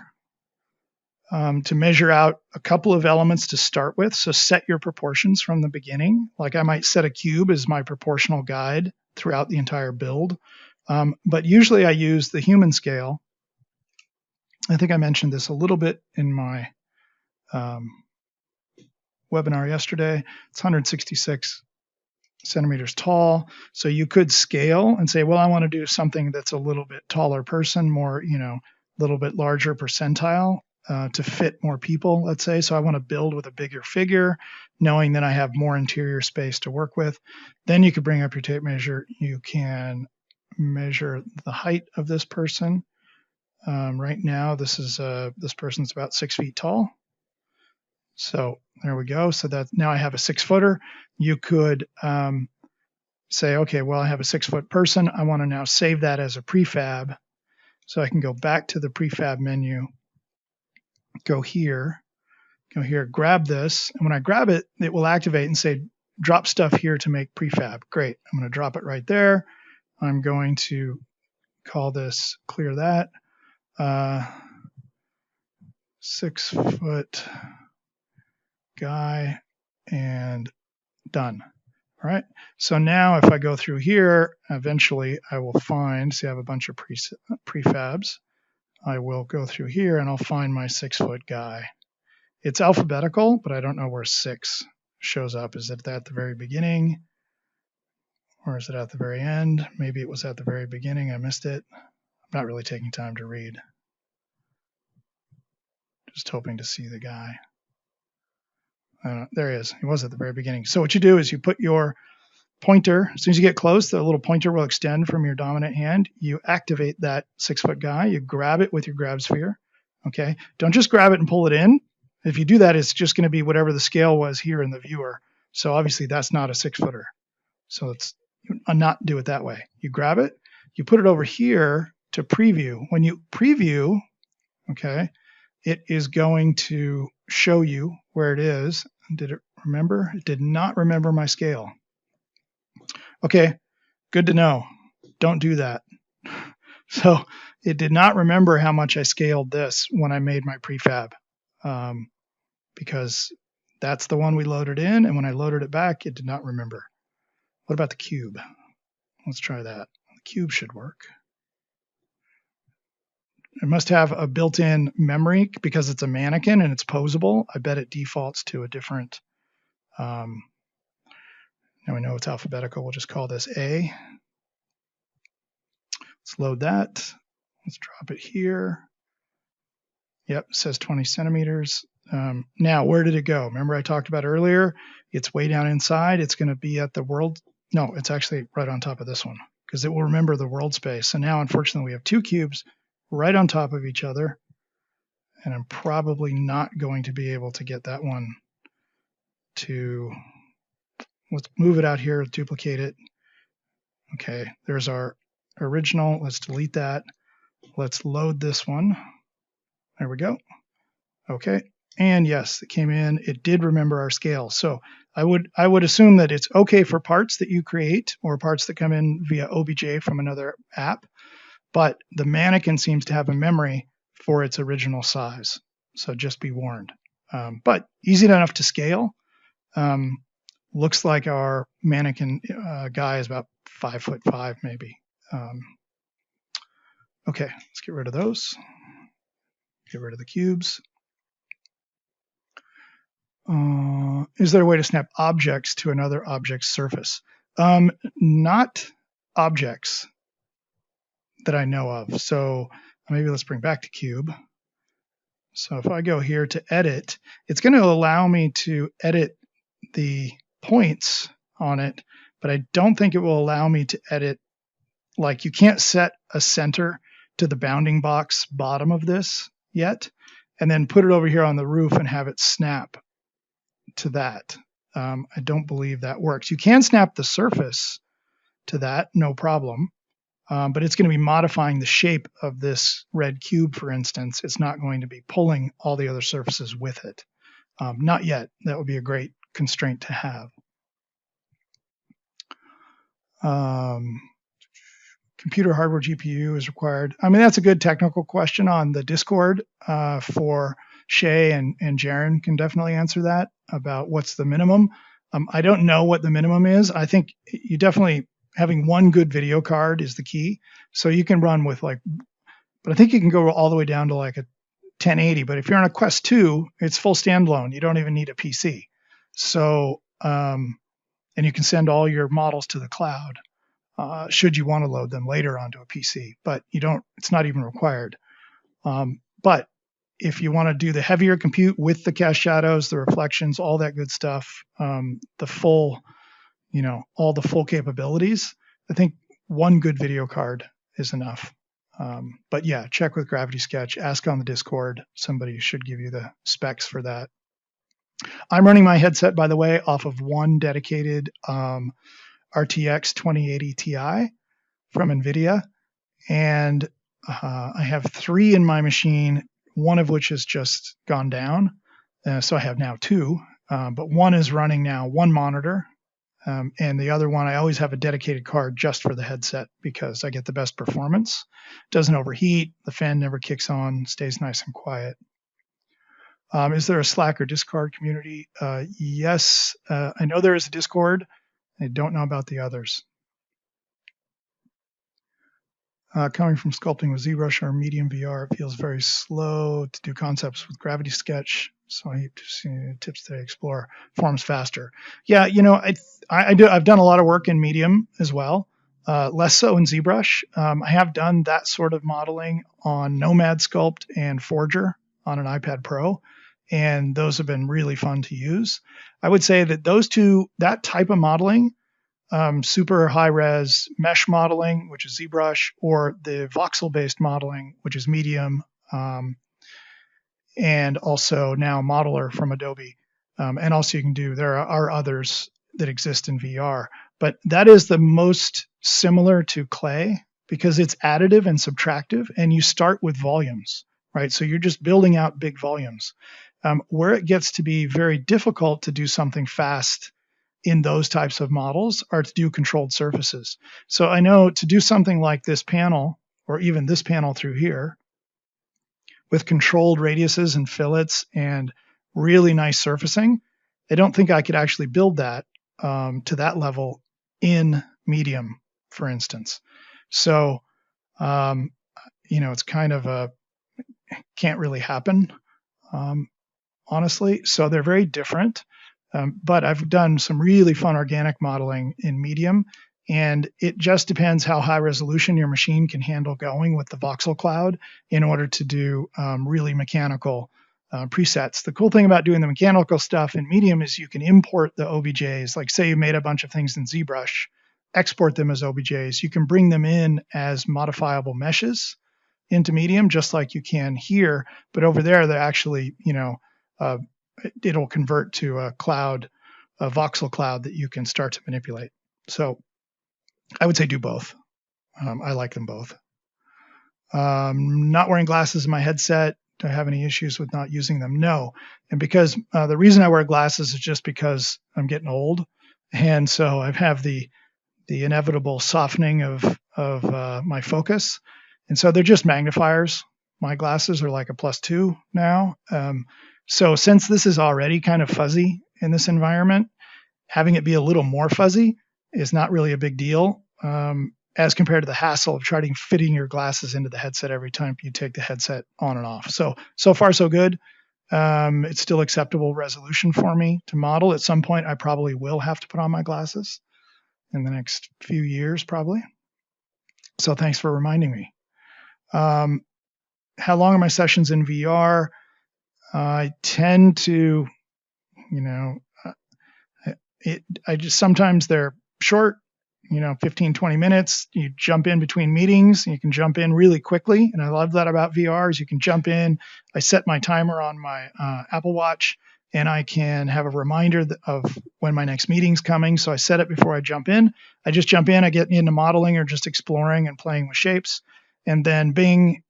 to measure out a couple of elements to start with. So set your proportions from the beginning. Like I might set a cube as my proportional guide throughout the entire build. But usually I use the human scale. I think I mentioned this a little bit in my webinar yesterday. It's 166 centimeters tall. So you could scale and say, well, I want to do something that's a little bit taller person, more, a little bit larger percentile to fit more people, let's say. So I want to build with a bigger figure, knowing that I have more interior space to work with. Then you could bring up your tape measure. You can measure the height of this person. Right now, this person's about 6 feet tall. So there we go. So that now I have a 6-footer. You could say, okay, well, I have a 6-foot person. I want to now save that as a prefab. So I can go back to the prefab menu, go here, grab this. And when I grab it, it will activate and say, drop stuff here to make prefab. Great. I'm going to drop it right there. I'm going to call this, clear that, 6-foot guy, and done. All right. So now if I go through here, eventually I will find, see I have a bunch of prefabs. I will go through here and I'll find my 6-foot guy. It's alphabetical, but I don't know where 6 shows up. Is it at the very beginning? Or is it at the very end? Maybe it was at the very beginning. I missed it. I'm not really taking time to read. Just hoping to see the guy. There he is. He was at the very beginning. So what you do is you put your pointer, as soon as you get close, the little pointer will extend from your dominant hand. You activate that 6-foot guy. You grab it with your grab sphere. Okay. Don't just grab it and pull it in. If you do that, it's just going to be whatever the scale was here in the viewer. So obviously that's not a 6-footer. So it's not do it that way. You grab it, you put it over here to preview. When you preview, okay, it is going to show you where it is. Did it remember? It did not remember my scale. Okay, good to know. Don't do that. So it did not remember how much I scaled this when I made my prefab, because that's the one we loaded in, and when I loaded it back, it did not remember. What about the cube? Let's try that. The cube should work. It must have a built-in memory because it's a mannequin and it's posable. I bet it defaults to a different, now we know it's alphabetical. We'll just call this A. Let's load that. Let's drop it here. Yep, it says 20 centimeters. Now, where did it go? Remember I talked about earlier, it's way down inside. It's going to be at the world. No, it's actually right on top of this one because it will remember the world space. So now, unfortunately, we have 2 cubes right on top of each other. And I'm probably not going to be able to get that one to, let's move it out here, duplicate it. Okay, there's our original. Let's delete that. Let's load this one. There we go. Okay, And yes, it came in. It did remember our scale. So I would assume that it's okay for parts that you create or parts that come in via OBJ from another app, but the mannequin seems to have a memory for its original size. So just be warned. But easy enough to scale. Looks like our mannequin guy is about 5'5" maybe. Okay, let's get rid of those. Get rid of the cubes. Is there a way to snap objects to another object's surface? Not objects that I know of. So maybe let's bring back the cube. So if I go here to edit, it's going to allow me to edit the points on it, but I don't think it will allow me to edit, like you can't set a center to the bounding box bottom of this yet, and then put it over here on the roof and have it snap to that. I don't believe that works. You can snap the surface to that, no problem, but it's going to be modifying the shape of this red cube, for instance. It's not going to be pulling all the other surfaces with it. Not yet. That would be a great constraint to have. Computer hardware GPU is required. I mean, that's a good technical question on the Discord for Shay, and Jaren can definitely answer that about what's the minimum. I don't know what the minimum is. I think you definitely having one good video card is the key. So you can run with but I think you can go all the way down to like a 1080. But if you're on a Quest 2, it's full standalone. You don't even need a PC. So, and you can send all your models to the cloud. Should you want to load them later onto a PC, but you don't, it's not even required. But if you want to do the heavier compute with the cast shadows, the reflections, all that good stuff, the full, all the full capabilities, I think one good video card is enough. But yeah, check with Gravity Sketch, ask on the Discord. Somebody should give you the specs for that. I'm running my headset, by the way, off of one dedicated RTX 2080 Ti from NVIDIA. And I have 3 in my machine, one of which has just gone down. So I have now 2, but one is running now, one monitor. And the other one, I always have a dedicated card just for the headset because I get the best performance. Doesn't overheat, the fan never kicks on, stays nice and quiet. Is there a Slack or Discord community? Yes, I know there is a Discord. I don't know about the others. Coming from sculpting with ZBrush or Medium VR, it feels very slow to do concepts with Gravity Sketch. So I need to see tips to explore forms faster. Yeah, I've done a lot of work in Medium as well, less so in ZBrush. I have done that sort of modeling on Nomad Sculpt and Forger on an iPad Pro, and those have been really fun to use. I would say that those two, that type of modeling, super high res mesh modeling, which is ZBrush, or the voxel based modeling, which is Medium, and also now Modeler from Adobe. And also there are others that exist in VR, but that is the most similar to Clay because it's additive and subtractive, and you start with volumes, right? So you're just building out big volumes. Where it gets to be very difficult to do something fast in those types of models are to do controlled surfaces. So I know to do something like this panel, or even this panel through here, with controlled radiuses and fillets and really nice surfacing, I don't think I could actually build that to that level in Medium, for instance. So, it's kind of can't really happen, honestly. So they're very different. But I've done some really fun organic modeling in Medium, and it just depends how high resolution your machine can handle going with the voxel cloud in order to do really mechanical presets. The cool thing about doing the mechanical stuff in Medium is you can import the OBJs. Like say you made a bunch of things in ZBrush, export them as OBJs. You can bring them in as modifiable meshes into Medium, just like you can here. But over there, they're actually, it'll convert to a cloud, a voxel cloud that you can start to manipulate. So I would say do both. I like them both. Not wearing glasses in my headset. do I have any issues with not using them? No. And because the reason I wear glasses is just because I'm getting old. And so I have the inevitable softening of my focus. And so they're just magnifiers. My glasses are like a +2 now. So since this is already kind of fuzzy in this environment, having it be a little more fuzzy is not really a big deal, as compared to the hassle of trying to fitting your glasses into the headset every time you take the headset on and off. So far so good. It's still acceptable resolution for me to model. At some point, I probably will have to put on my glasses in the next few years, probably. So thanks for reminding me. How long are my sessions in VR? I tend to, I just sometimes they're short, 15, 20 minutes. You jump in between meetings. You can jump in really quickly. And I love that about VR is you can jump in. I set my timer on my Apple Watch, and I can have a reminder of when my next meeting's coming. So I set it before I jump in. I just jump in. I get into modeling or just exploring and playing with shapes. And then bing,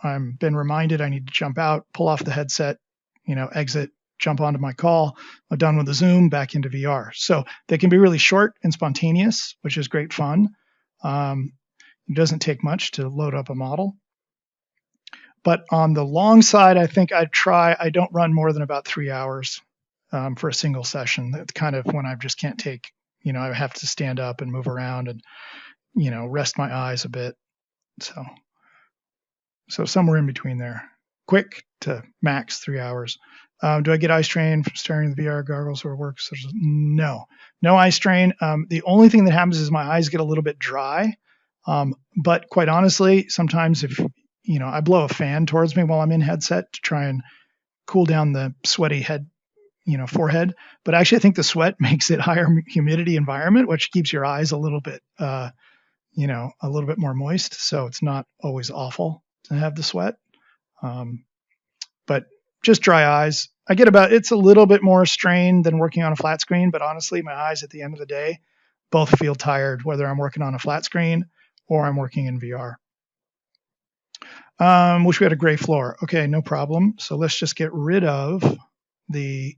I'm been reminded I need to jump out, pull off the headset, exit, jump onto my call. I'm done with the Zoom, back into VR. So they can be really short and spontaneous, which is great fun. It doesn't take much to load up a model. But on the long side, I think I don't run more than about 3 hours for a single session. That's kind of when I just can't take, I have to stand up and move around and, rest my eyes a bit. So somewhere in between there. Quick to max 3 hours. Do I get eye strain from staring at the VR goggles or works? No eye strain. The only thing that happens is my eyes get a little bit dry. But quite honestly, sometimes if, I blow a fan towards me while I'm in headset to try and cool down the sweaty head, forehead. But actually, I think the sweat makes it higher humidity environment, which keeps your eyes a little bit, a little bit more moist. So it's not always awful to have the sweat. But just dry eyes. It's a little bit more strain than working on a flat screen, but honestly, my eyes at the end of the day both feel tired, whether I'm working on a flat screen or I'm working in VR. Wish we had a gray floor. Okay, no problem. So let's just get rid of the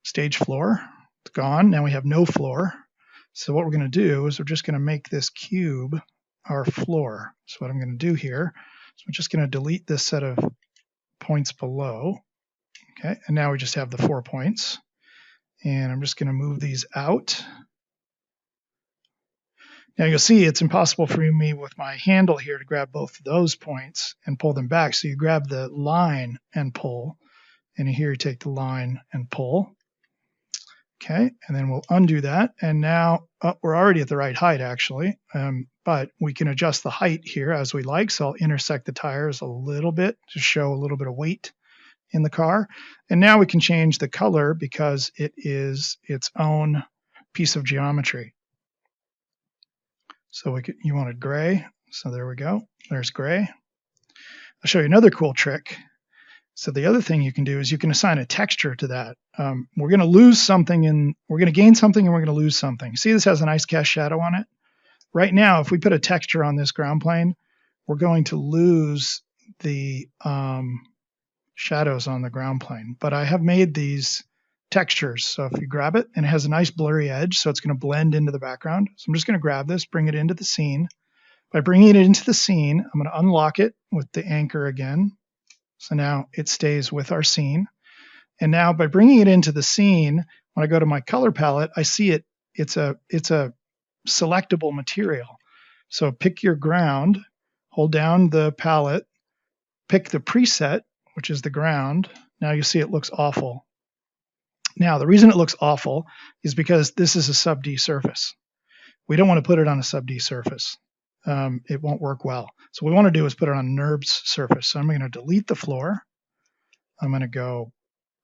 stage floor. It's gone. Now we have no floor. So what we're going to do is we're just going to make this cube our floor. So what I'm going to do here is I'm just going to delete this set of points below. Okay, and now we just have the 4 points. And I'm just going to move these out. Now you'll see it's impossible for me with my handle here to grab both of those points and pull them back. So you grab the line and pull. And here you take the line and pull. Okay, and then we'll undo that. And now we're already at the right height, actually. But we can adjust the height here as we like. So I'll intersect the tires a little bit to show a little bit of weight in the car. And now we can change the color because it is its own piece of geometry. So you wanted gray. So there we go. There's gray. I'll show you another cool trick. So the other thing you can do is you can assign a texture to that. We're going to lose something and we're going to gain something and we're going to lose something. See, this has a nice cast shadow on it. Right now, if we put a texture on this ground plane, we're going to lose the shadows on the ground plane. But I have made these textures. So if you grab it, and it has a nice blurry edge, so it's going to blend into the background. So I'm just going to grab this, bring it into the scene. By bringing it into the scene, I'm going to unlock it with the anchor again. So now it stays with our scene. And now by bringing it into the scene, when I go to my color palette, I see it's a selectable material. So pick your ground, hold down the palette, pick the preset, which is the ground. Now you see it looks awful. Now, the reason it looks awful is because this is a sub D surface. We don't want to put it on a sub D surface. It won't work well. So what we want to do is put it on NURBS surface. So I'm going to delete the floor. I'm going to go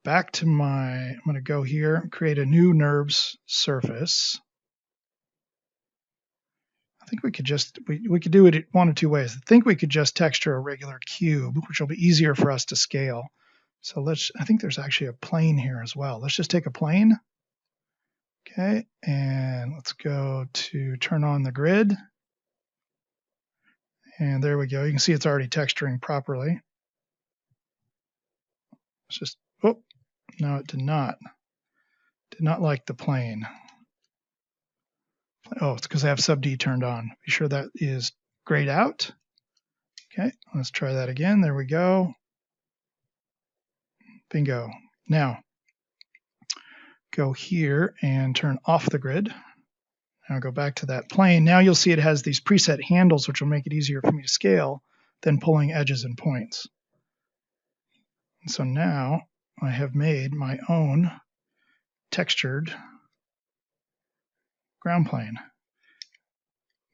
back to I'm going to go here and create a new NURBS surface. I think we could just, we could do it one of two ways. I think we could just texture a regular cube, which will be easier for us to scale. So I think there's actually a plane here as well. Let's just take a plane. Okay, and let's go to turn on the grid. And there we go. You can see it's already texturing properly. It's just, oh, no, it did not. Did not like the plane. Oh, it's because I have sub D turned on. Be sure that is grayed out. Okay, let's try that again. There we go. Bingo. Now, go here and turn off the grid. Now go back to that plane. Now you'll see it has these preset handles, which will make it easier for me to scale than pulling edges and points. And so now I have made my own textured ground plane.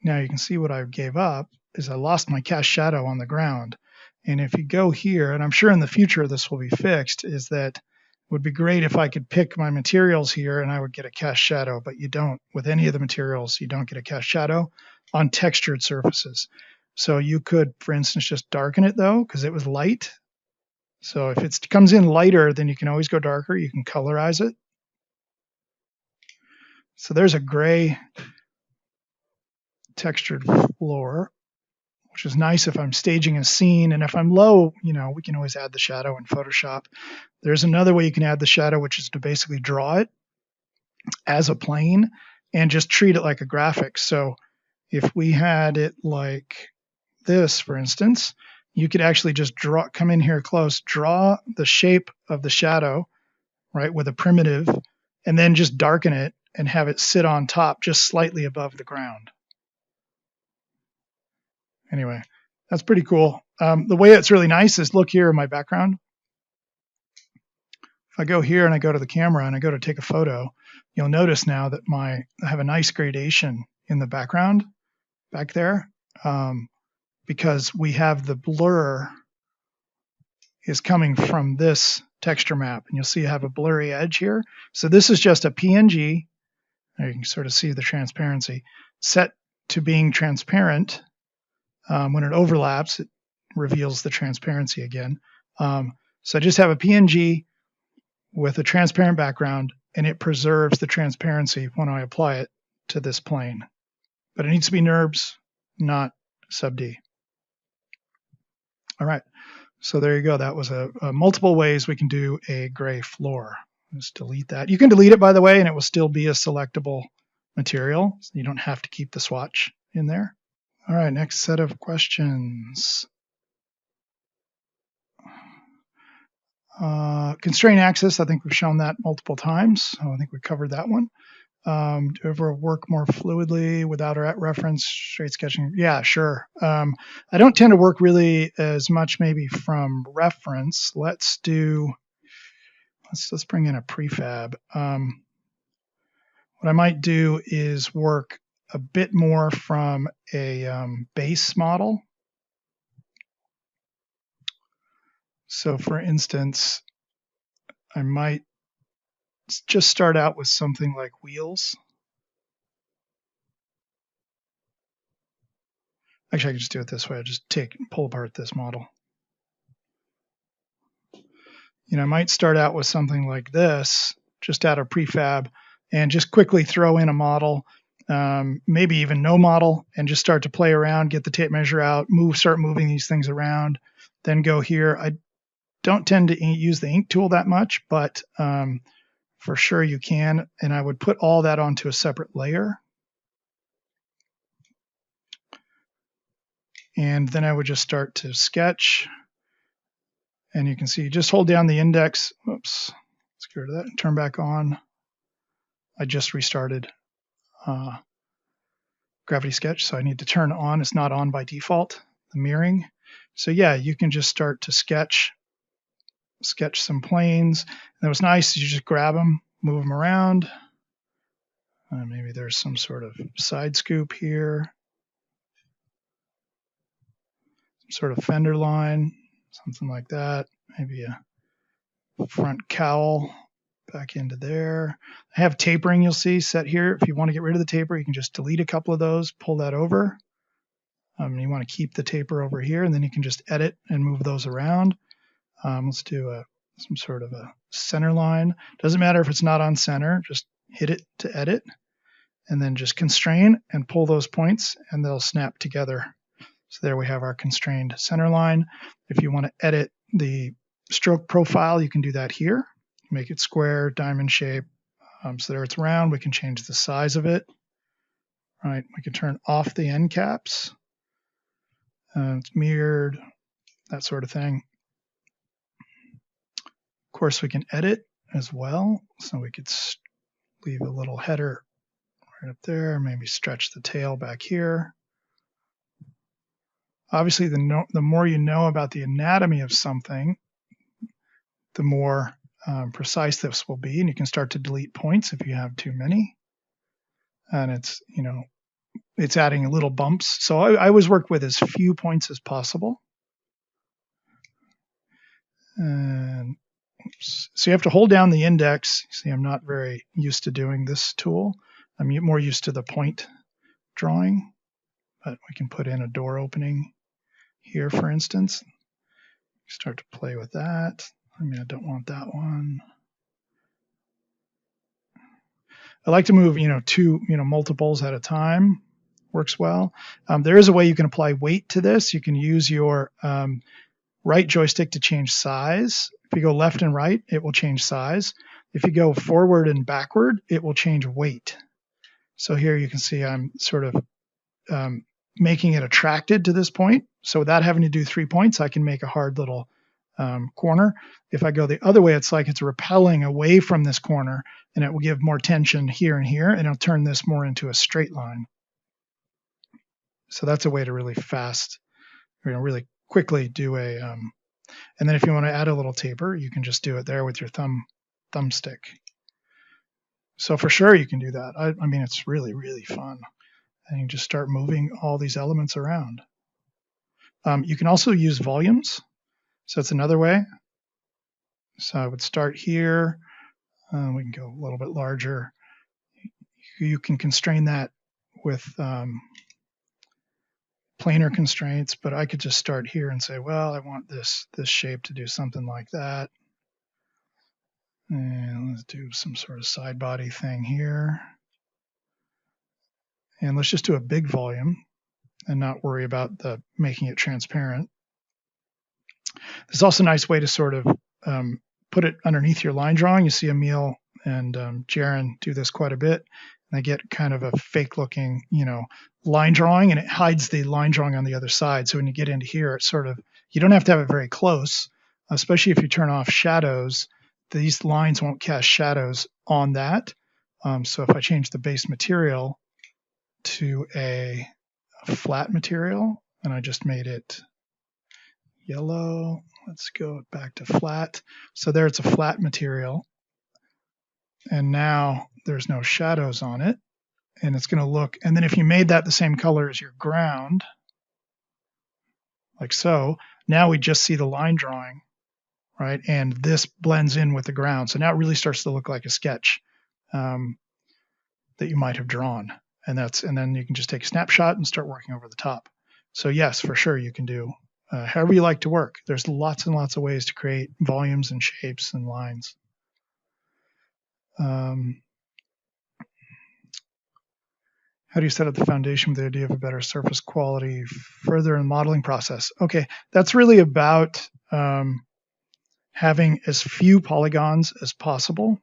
Now you can see what I gave up is I lost my cast shadow on the ground. And if you go here, and I'm sure in the future this will be fixed, is that it would be great if I could pick my materials here and I would get a cast shadow, but you don't. With any of the materials, you don't get a cast shadow on textured surfaces. So you could, for instance, just darken it though, because it was light. So if it comes in lighter, then you can always go darker. You can colorize it. So there's a gray textured floor, which is nice if I'm staging a scene. And if I'm low, we can always add the shadow in Photoshop. There's another way you can add the shadow, which is to basically draw it as a plane and just treat it like a graphic. So if we had it like this, for instance, you could actually just come in here close, draw the shape of the shadow, right, with a primitive, and then just darken it and have it sit on top just slightly above the ground. Anyway, that's pretty cool. The way it's really nice is look here in my background. If I go here and I go to the camera and I go to take a photo, you'll notice now that I have a nice gradation in the background back there because we have the blur is coming from this texture map. And you'll see I have a blurry edge here. So this is just a PNG. There you can sort of see the transparency set to being transparent. When it overlaps, it reveals the transparency again. So I just have a PNG with a transparent background, and it preserves the transparency when I apply it to this plane. But it needs to be NURBS, not sub D. All right, so there you go. That was a multiple ways we can do a gray floor. Just delete that. You can delete it, by the way, and it will still be a selectable material. So you don't have to keep the swatch in there. All right, next set of questions. Constraint axis, I think we've shown that multiple times. So I think we covered that one. Do you ever work more fluidly without a reference, straight sketching? Yeah, sure. I don't tend to work really as much maybe from reference. Let's bring in a prefab. What I might do is work a bit more from a base model. So for instance, I might just start out with something like wheels. Actually, I can just do it this way. I'll just pull apart this model. I might start out with something like this, just out of prefab, and just quickly throw in a model, maybe even no model, and just start to play around, get the tape measure out, start moving these things around, then go here. I don't tend to use the ink tool that much, but for sure you can. And I would put all that onto a separate layer. And then I would just start to sketch. And you can see, just hold down the index. Oops, let's get rid of that and turn back on. I just restarted Gravity Sketch, so I need to turn on. It's not on by default, the mirroring. So yeah, you can just start to sketch some planes. And what's nice is you just grab them, move them around. Maybe there's some sort of side scoop here. Some sort of fender line, something like that. Maybe a front cowl back into there. I have tapering, you'll see, set here. If you want to get rid of the taper, you can just delete a couple of those, pull that over. You want to keep the taper over here, and then you can just edit and move those around. Let's do some sort of a center line. Doesn't matter if it's not on center, just hit it to edit, and then just constrain and pull those points, and they'll snap together. So there we have our constrained center line. If you want to edit the stroke profile, you can do that here. Make it square, diamond shape. So there it's round. We can change the size of it. All right, we can turn off the end caps. It's mirrored, that sort of thing. Of course, we can edit as well. So we could leave a little header right up there, maybe stretch the tail back here. Obviously, the more you know about the anatomy of something, the more precise this will be, and you can start to delete points if you have too many. And it's adding little bumps. So I always work with as few points as possible. And oops. So you have to hold down the index. See, I'm not very used to doing this tool. I'm more used to the point drawing, but we can put in a door opening here, for instance. Start to play with that. I mean, I don't want that one. I like to move, two, multiples at a time. Works well. There is a way you can apply weight to this. You can use your right joystick to change size. If you go left and right, it will change size. If you go forward and backward, it will change weight. So here you can see I'm sort of making it attracted to this point. So without having to do 3 points, I can make a hard little corner. If I go the other way, it's like it's repelling away from this corner, and it will give more tension here and here, and it'll turn this more into a straight line. So that's a way to really fast, really quickly do a, and then if you want to add a little taper, you can just do it there with your thumbstick. So for sure you can do that. I mean, it's really, really fun. And you just start moving all these elements around. You can also use volumes. So that's another way. So I would start here. We can go a little bit larger. You can constrain that with planar constraints, but I could just start here and say, well, I want this shape to do something like that. And let's do some sort of side body thing here. And let's just do a big volume and not worry about making it transparent. There's also a nice way to sort of put it underneath your line drawing. You see Emil and Jaren do this quite a bit. And they get kind of a fake looking, line drawing, and it hides the line drawing on the other side. So when you get into here, it's sort of, you don't have to have it very close, especially if you turn off shadows. These lines won't cast shadows on that. So if I change the base material to a flat material, and I just made it yellow, let's go back to flat. So there it's a flat material. And now there's no shadows on it. And it's going to look, and then if you made that the same color as your ground, like so, now we just see the line drawing, right? And this blends in with the ground. So now it really starts to look like a sketch that you might have drawn. And then you can just take a snapshot and start working over the top. So yes, for sure, you can do however you like to work. There's lots and lots of ways to create volumes and shapes and lines. How do you set up the foundation with the idea of a better surface quality further in the modeling process? Okay, that's really about having as few polygons as possible.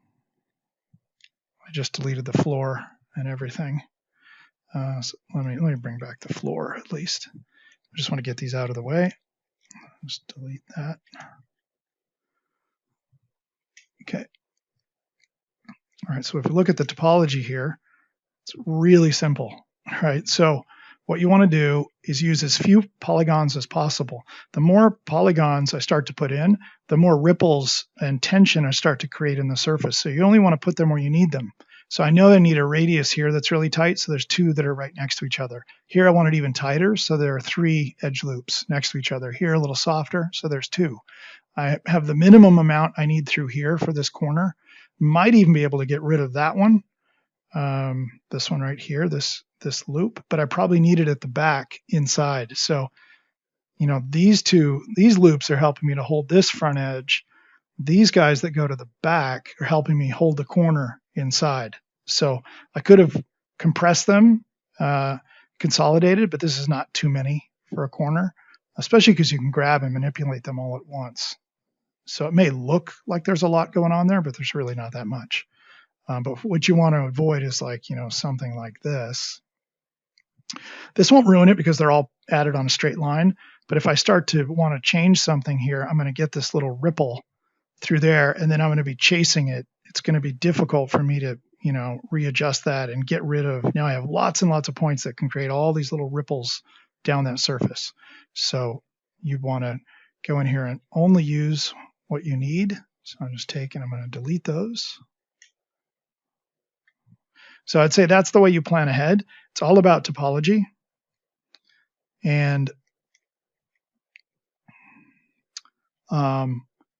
I just deleted the floor and everything. So let me bring back the floor at least. I just want to get these out of the way. Just delete that. Okay. All right, so if we look at the topology here, it's really simple, right? So what you want to do is use as few polygons as possible. The more polygons I start to put in, the more ripples and tension I start to create in the surface. So you only want to put them where you need them. So I know I need a radius here that's really tight, so there's 2 that are right next to each other. Here I want it even tighter, so there are 3 edge loops next to each other. Here a little softer, so there's 2. I have the minimum amount I need through here for this corner. Might even be able to get rid of that one. This one right here, this loop, but I probably need it at the back inside. So, these loops are helping me to hold this front edge. These guys that go to the back are helping me hold the corner inside. So I could have compressed them, consolidated, but this is not too many for a corner, especially because you can grab and manipulate them all at once. So it may look like there's a lot going on there, but there's really not that much. But what you want to avoid is like, something like this. This won't ruin it because they're all added on a straight line. But if I start to want to change something here, I'm going to get this little ripple through there, and then I'm going to be chasing it. It's going to be difficult for me to, readjust that and get rid of. Now I have lots and lots of points that can create all these little ripples down that surface. So you want to go in here and only use what you need. So I'm just taking, I'm going to delete those. So I'd say that's the way you plan ahead. It's all about topology. And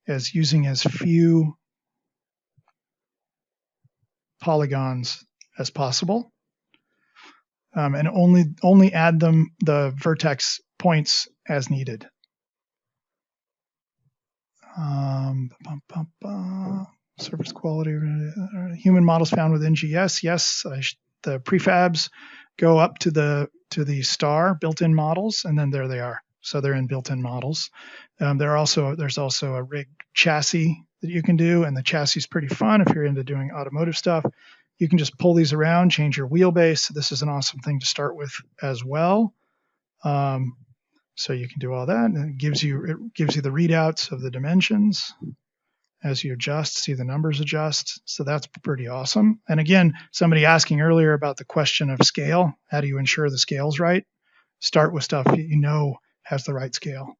as using as few polygons as possible, and only add the vertex points as needed. Surface quality, human models found with NGS. Yes, the prefabs go up to the star built-in models, and then there they are. So they're in built-in models. There's also a rig chassis that you can do, and the chassis is pretty fun if you're into doing automotive stuff. You can just pull these around, change your wheelbase. This is an awesome thing to start with as well. So you can do all that, and it gives you the readouts of the dimensions as you adjust. See the numbers adjust. So that's pretty awesome. And again, somebody asking earlier about the question of scale. How do you ensure the scale's right? Start with stuff you know has the right scale.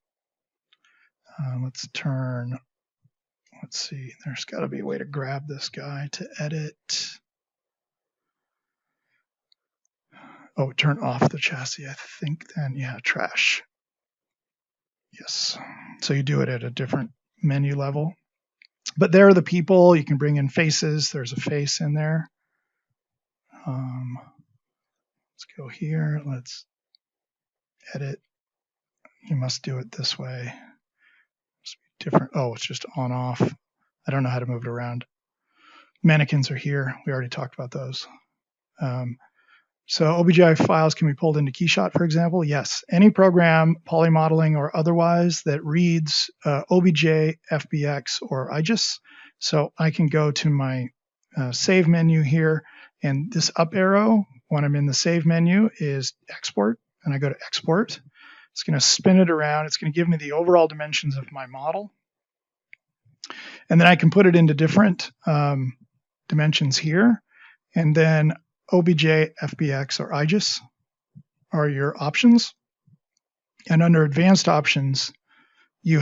Let's see, there's got to be a way to grab this guy to edit. Oh, turn off the chassis, I think then. Yeah, trash. Yes. So you do it at a different menu level. But there are the people. You can bring in faces. There's a face in there. Let's go here. Let's edit. You must do it this way. Must be different. Oh, it's just on off. I don't know how to move it around. Mannequins are here. We already talked about those. So OBJ files can be pulled into KeyShot, for example. Yes, any program, polymodeling or otherwise, that reads OBJ, FBX, or IGES. So I can go to my Save menu here, and this up arrow, when I'm in the Save menu, is Export, and I go to Export. It's going to spin it around. It's going to give me the overall dimensions of my model. And then I can put it into different dimensions here, and then OBJ, FBX, or IGES are your options. And under advanced options, you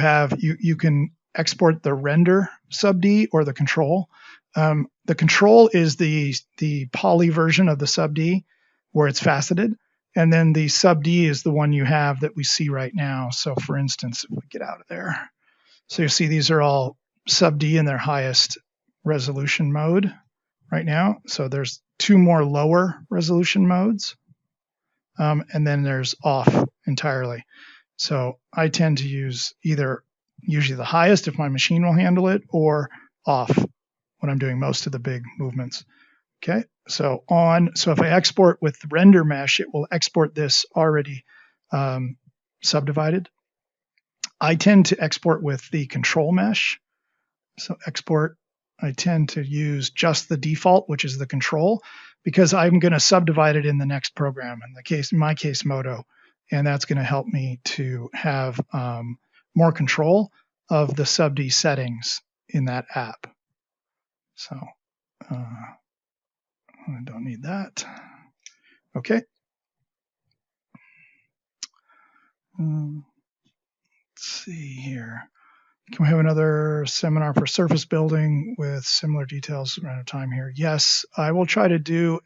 can export the render sub-D or the control. The control is the poly version of the sub-D where it's faceted. And then the sub-D is the one you have that we see right now. So for instance, if we get out of there, so you see these are all sub-D in their highest resolution mode right now. So there's two more lower resolution modes, and then there's off entirely. So I tend to use either usually the highest if my machine will handle it, or off when I'm doing most of the big movements. Okay, so if I export with the render mesh, it will export this already subdivided. I tend to export with the control mesh. So export, I tend to use just the default, which is the control, because I'm going to subdivide it in the next program, in my case, Moto, and that's going to help me to have more control of the sub-D settings in that app. So I don't need that. Okay. Let's see here. Can we have another seminar for surface building with similar details around a time here? Yes, I will try to do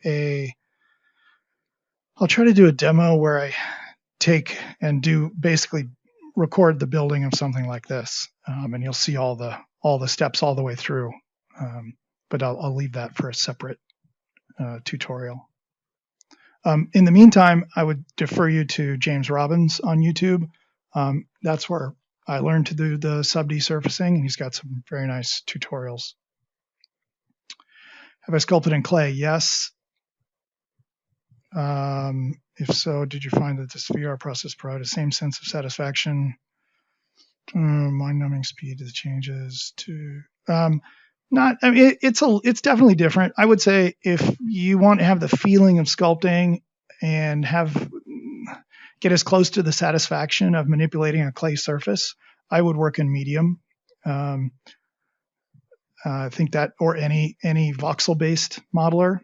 I'll try to do a demo where I take and basically record the building of something like this, and you'll see all the steps all the way through. But I'll leave that for a separate tutorial. In the meantime, I would defer you to James Robbins on YouTube. That's where I learned to do the sub-D surfacing, and he's got some very nice tutorials. Have I sculpted in clay? Yes. If so, did you find that this VR process provided the same sense of satisfaction? Mind-numbing speed to the changes to not. I mean, it's definitely different. I would say if you want to have the feeling of sculpting and get as close to the satisfaction of manipulating a clay surface, I would work in medium. I think that, or any voxel-based modeler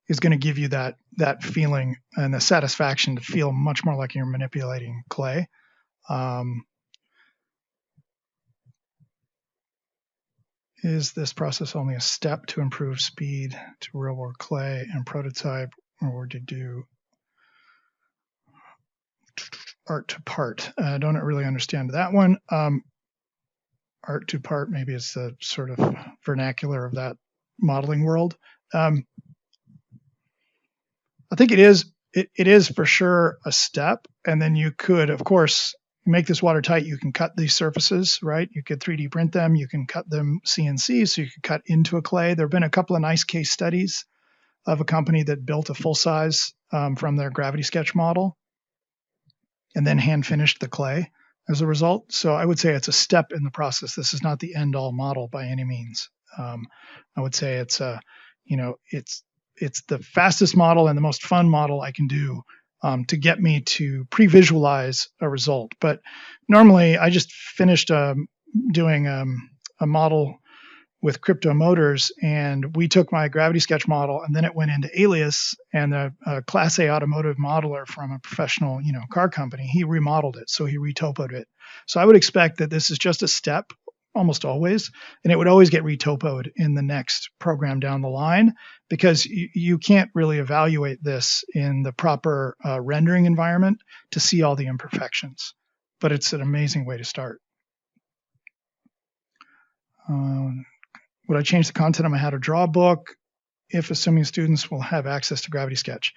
is going to give you that feeling and the satisfaction to feel much more like you're manipulating clay. Is this process only a step to improve speed to real-world clay and prototype, or to do art to part? I don't really understand that one. Art to part, maybe it's the sort of vernacular of that modeling world. I think it is for sure a step, and then you could, of course, make this watertight. You can cut these surfaces, right? You could 3D print them. You can cut them CNC, so you could cut into a clay. There have been a couple of nice case studies of a company that built a full size from their gravity sketch model and then hand finished the clay as a result. So I would say it's a step in the process. This is not the end all model by any means. I would say it's the fastest model and the most fun model I can do to get me to pre-visualize a result. But normally I just finished doing a model with Crypto Motors, and we took my gravity sketch model and then it went into Alias, and a Class A automotive modeler from a professional car company, he remodeled it. So he retopoed it. So I would expect that this is just a step almost always, and it would always get retopoed in the next program down the line, because you can't really evaluate this in the proper rendering environment to see all the imperfections. But it's an amazing way to start. Would I change the content of my How to Draw book if assuming students will have access to Gravity Sketch?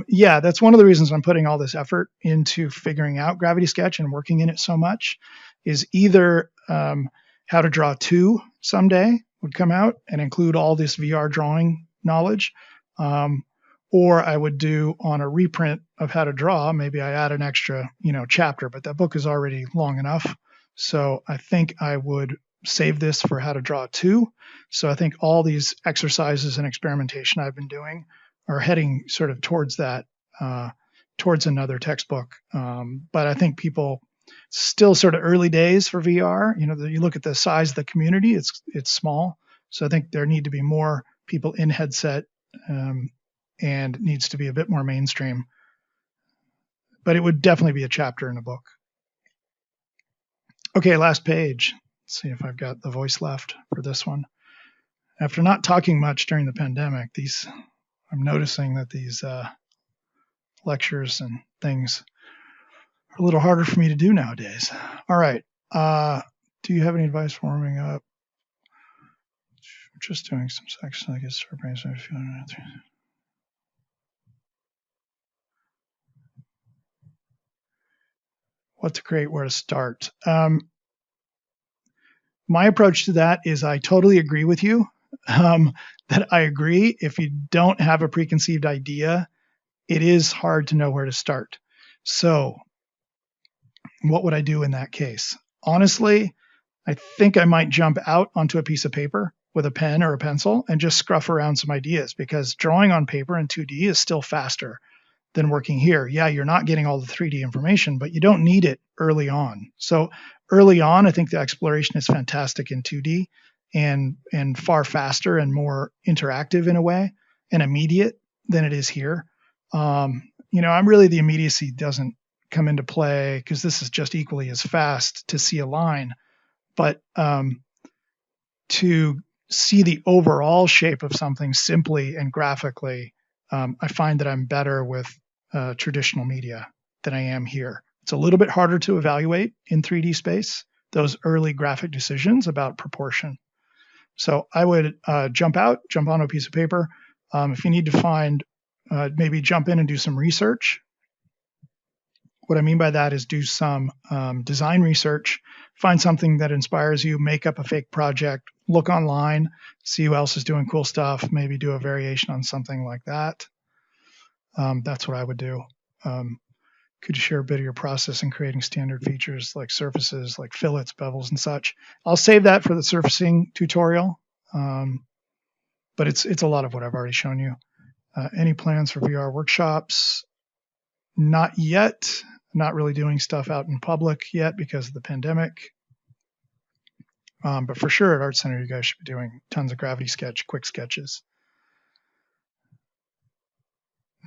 Yeah, that's one of the reasons I'm putting all this effort into figuring out Gravity Sketch and working in it so much, is either How to Draw 2 someday would come out and include all this VR drawing knowledge, or I would do on a reprint of How to Draw, maybe I add an extra chapter, but that book is already long enough. So I think I would save this for How to Draw 2. So I think all these exercises and experimentation I've been doing are heading sort of towards that, towards another textbook. But I think people still sort of early days for VR. You look at the size of the community, it's small. So I think there need to be more people in headset, and needs to be a bit more mainstream. But it would definitely be a chapter in a book. Okay, last page. Let's see if I've got the voice left for this one. After not talking much during the pandemic, I'm noticing that these lectures and things are a little harder for me to do nowadays. All right. Do you have any advice for warming up? Just doing some sections, I guess. What to create, where to start. My approach to that is I totally agree with you. That I agree, if you don't have a preconceived idea, it is hard to know where to start. So what would I do in that case? Honestly, I think I might jump out onto a piece of paper with a pen or a pencil and just scruff around some ideas, because drawing on paper in 2D is still faster than working here. Yeah, you're not getting all the 3D information, but you don't need it early on. So early on, I think the exploration is fantastic in 2D and far faster and more interactive in a way and immediate than it is here. I'm really, the immediacy doesn't come into play because this is just equally as fast to see a line. But to see the overall shape of something simply and graphically, I find that I'm better with traditional media than I am here. It's a little bit harder to evaluate in 3D space, those early graphic decisions about proportion. So I would jump on a piece of paper. If you need to find, maybe jump in and do some research. What I mean by that is do some design research, find something that inspires you, make up a fake project, look online, see who else is doing cool stuff, maybe do a variation on something like that. That's what I would do. Could you share a bit of your process in creating standard features like surfaces, like fillets, bevels, and such? I'll save that for the surfacing tutorial, but it's a lot of what I've already shown you. Any plans for VR workshops? Not yet. Not really doing stuff out in public yet because of the pandemic. But for sure at Art Center, you guys should be doing tons of gravity sketch, quick sketches.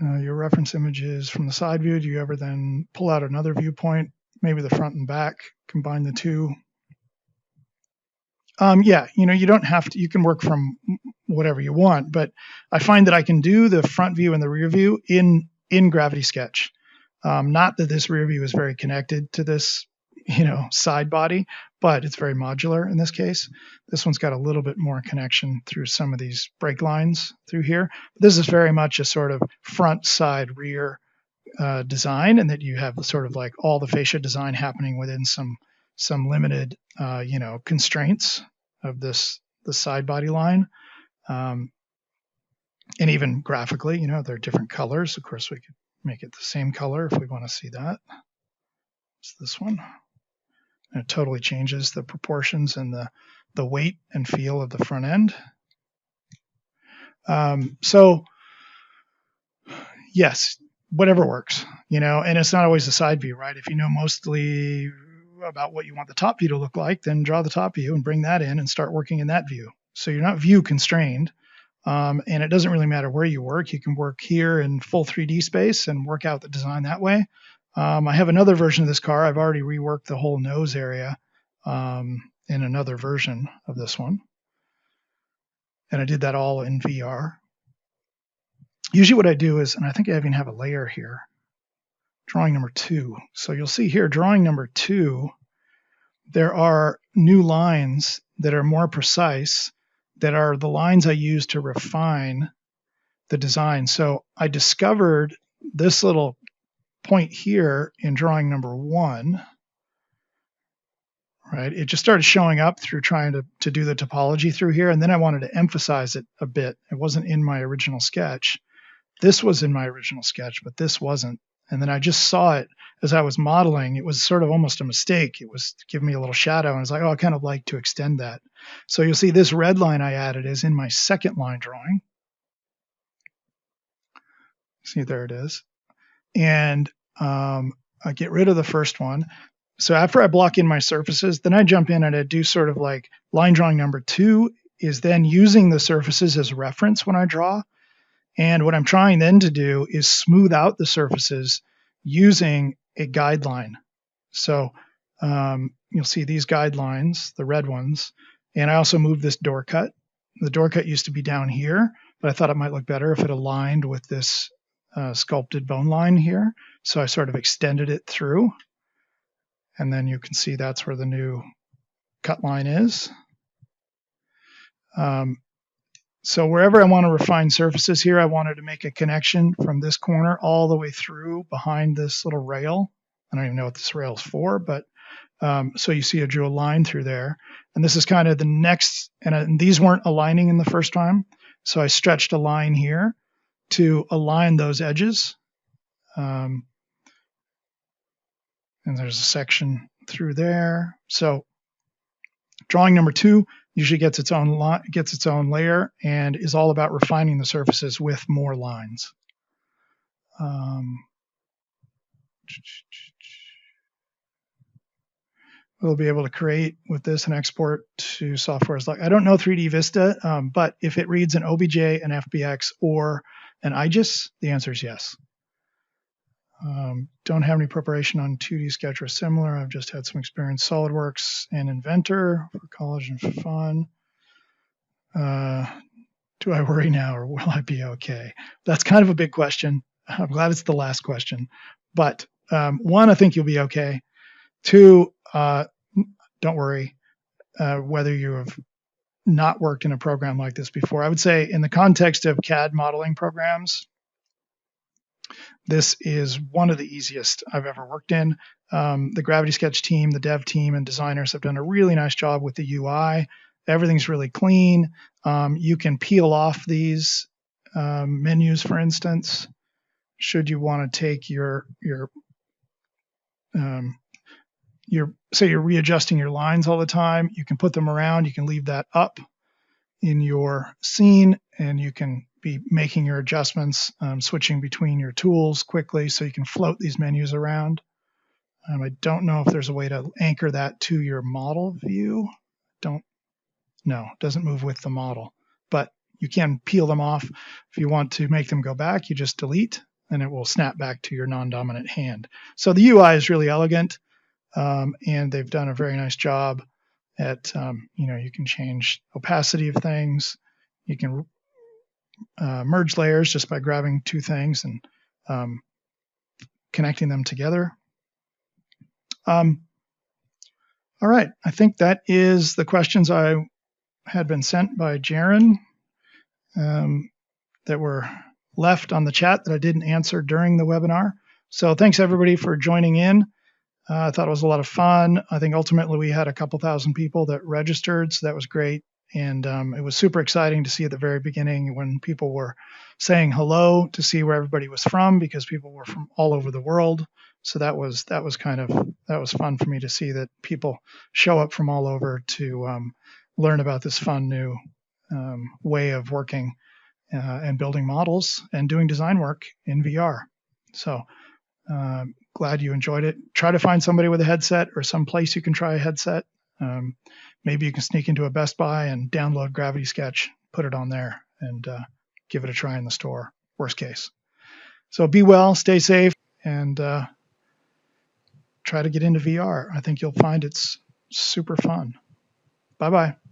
Your reference images from the side view, do you ever then pull out another viewpoint, maybe the front and back, combine the two? Yeah, you don't have to, you can work from whatever you want, but I find that I can do the front view and the rear view in Gravity Sketch. Not that this rear view is very connected to this, side body, but it's very modular in this case. This one's got a little bit more connection through some of these break lines through here. This is very much a sort of front, side, rear design, and that you have sort of like all the fascia design happening within some limited, constraints of the side body line. And even graphically, they're different colors. Of course, we could make it the same color if we want to see that. It's this one. And it totally changes the proportions and the weight and feel of the front end. So yes, whatever works, and it's not always the side view, right? If you know mostly about what you want the top view to look like, then draw the top view and bring that in and start working in that view. So you're not view constrained. And it doesn't really matter where you work. You can work here in full 3D space and work out the design that way. I have another version of this car. I've already reworked the whole nose area in another version of this one. And I did that all in VR. Usually what I do is, and I think I even have a layer here, drawing number 2. So you'll see here, drawing number 2, there are new lines that are more precise, that are the lines I use to refine the design. So I discovered this little point here in drawing number 1, right? It just started showing up through trying to do the topology through here, and then I wanted to emphasize it a bit. It wasn't in my original sketch. This was in my original sketch, but this wasn't. And then I just saw it as I was modeling. It was sort of almost a mistake. It was giving me a little shadow, and I was like, oh, I kind of like to extend that. So you'll see this red line I added is in my second line drawing. See, there it is. And I get rid of the first one. So after I block in my surfaces, then I jump in and I do sort of like line drawing number 2 is then using the surfaces as reference when I draw. And what I'm trying then to do is smooth out the surfaces using a guideline. So you'll see these guidelines, the red ones, and I also moved this door cut. The door cut used to be down here, but I thought it might look better if it aligned with this sculpted bone line here. So I sort of extended it through. And then you can see that's where the new cut line is. So wherever I want to refine surfaces here, I wanted to make a connection from this corner all the way through behind this little rail. I don't even know what this rail is for, but so you see I drew a line through there. And this is kind of the next, and these weren't aligning in the first time. So I stretched a line here to align those edges. And there's a section through there. So drawing number 2 usually gets its own layer and is all about refining the surfaces with more lines. We'll be able to create with this and export to softwares like, I don't know 3D Vista, but if it reads an OBJ, an FBX, or an IGES, the answer is yes. Don't have any preparation on 2D Sketch or similar. I've just had some experience SolidWorks and Inventor for college and fun. Do I worry now or will I be okay? That's kind of a big question. I'm glad it's the last question. But 1, I think you'll be okay. 2, don't worry whether you have not worked in a program like this before. I would say in the context of CAD modeling programs, this is one of the easiest I've ever worked in. The Gravity Sketch team, the dev team, and designers have done a really nice job with the UI. Everything's really clean. You can peel off these menus, for instance. should you want to take say you're readjusting your lines all the time, you can put them around. You can leave that up in your scene, and you can be making your adjustments, switching between your tools quickly, so you can float these menus around. I don't know if there's a way to anchor that to your model view. No, it doesn't move with the model, but you can peel them off. If you want to make them go back, you just delete, and it will snap back to your non-dominant hand. So the UI is really elegant, and they've done a very nice job at, you can change opacity of things. You can merge layers just by grabbing two things and connecting them together. All right, I think that is the questions I had been sent by Jaron that were left on the chat that I didn't answer during the webinar. So thanks everybody for joining in. I thought it was a lot of fun. I think ultimately we had a couple thousand people that registered, so that was great. And it was super exciting to see at the very beginning when people were saying hello, to see where everybody was from, because people were from all over the world. So that was fun for me to see that people show up from all over to learn about this fun new way of working and building models and doing design work in VR. So glad you enjoyed it. Try to find somebody with a headset or some place you can try a headset. Maybe you can sneak into a Best Buy and download Gravity Sketch, put it on there, and give it a try in the store, worst case. So be well, stay safe, and try to get into VR. I think you'll find it's super fun. Bye-bye.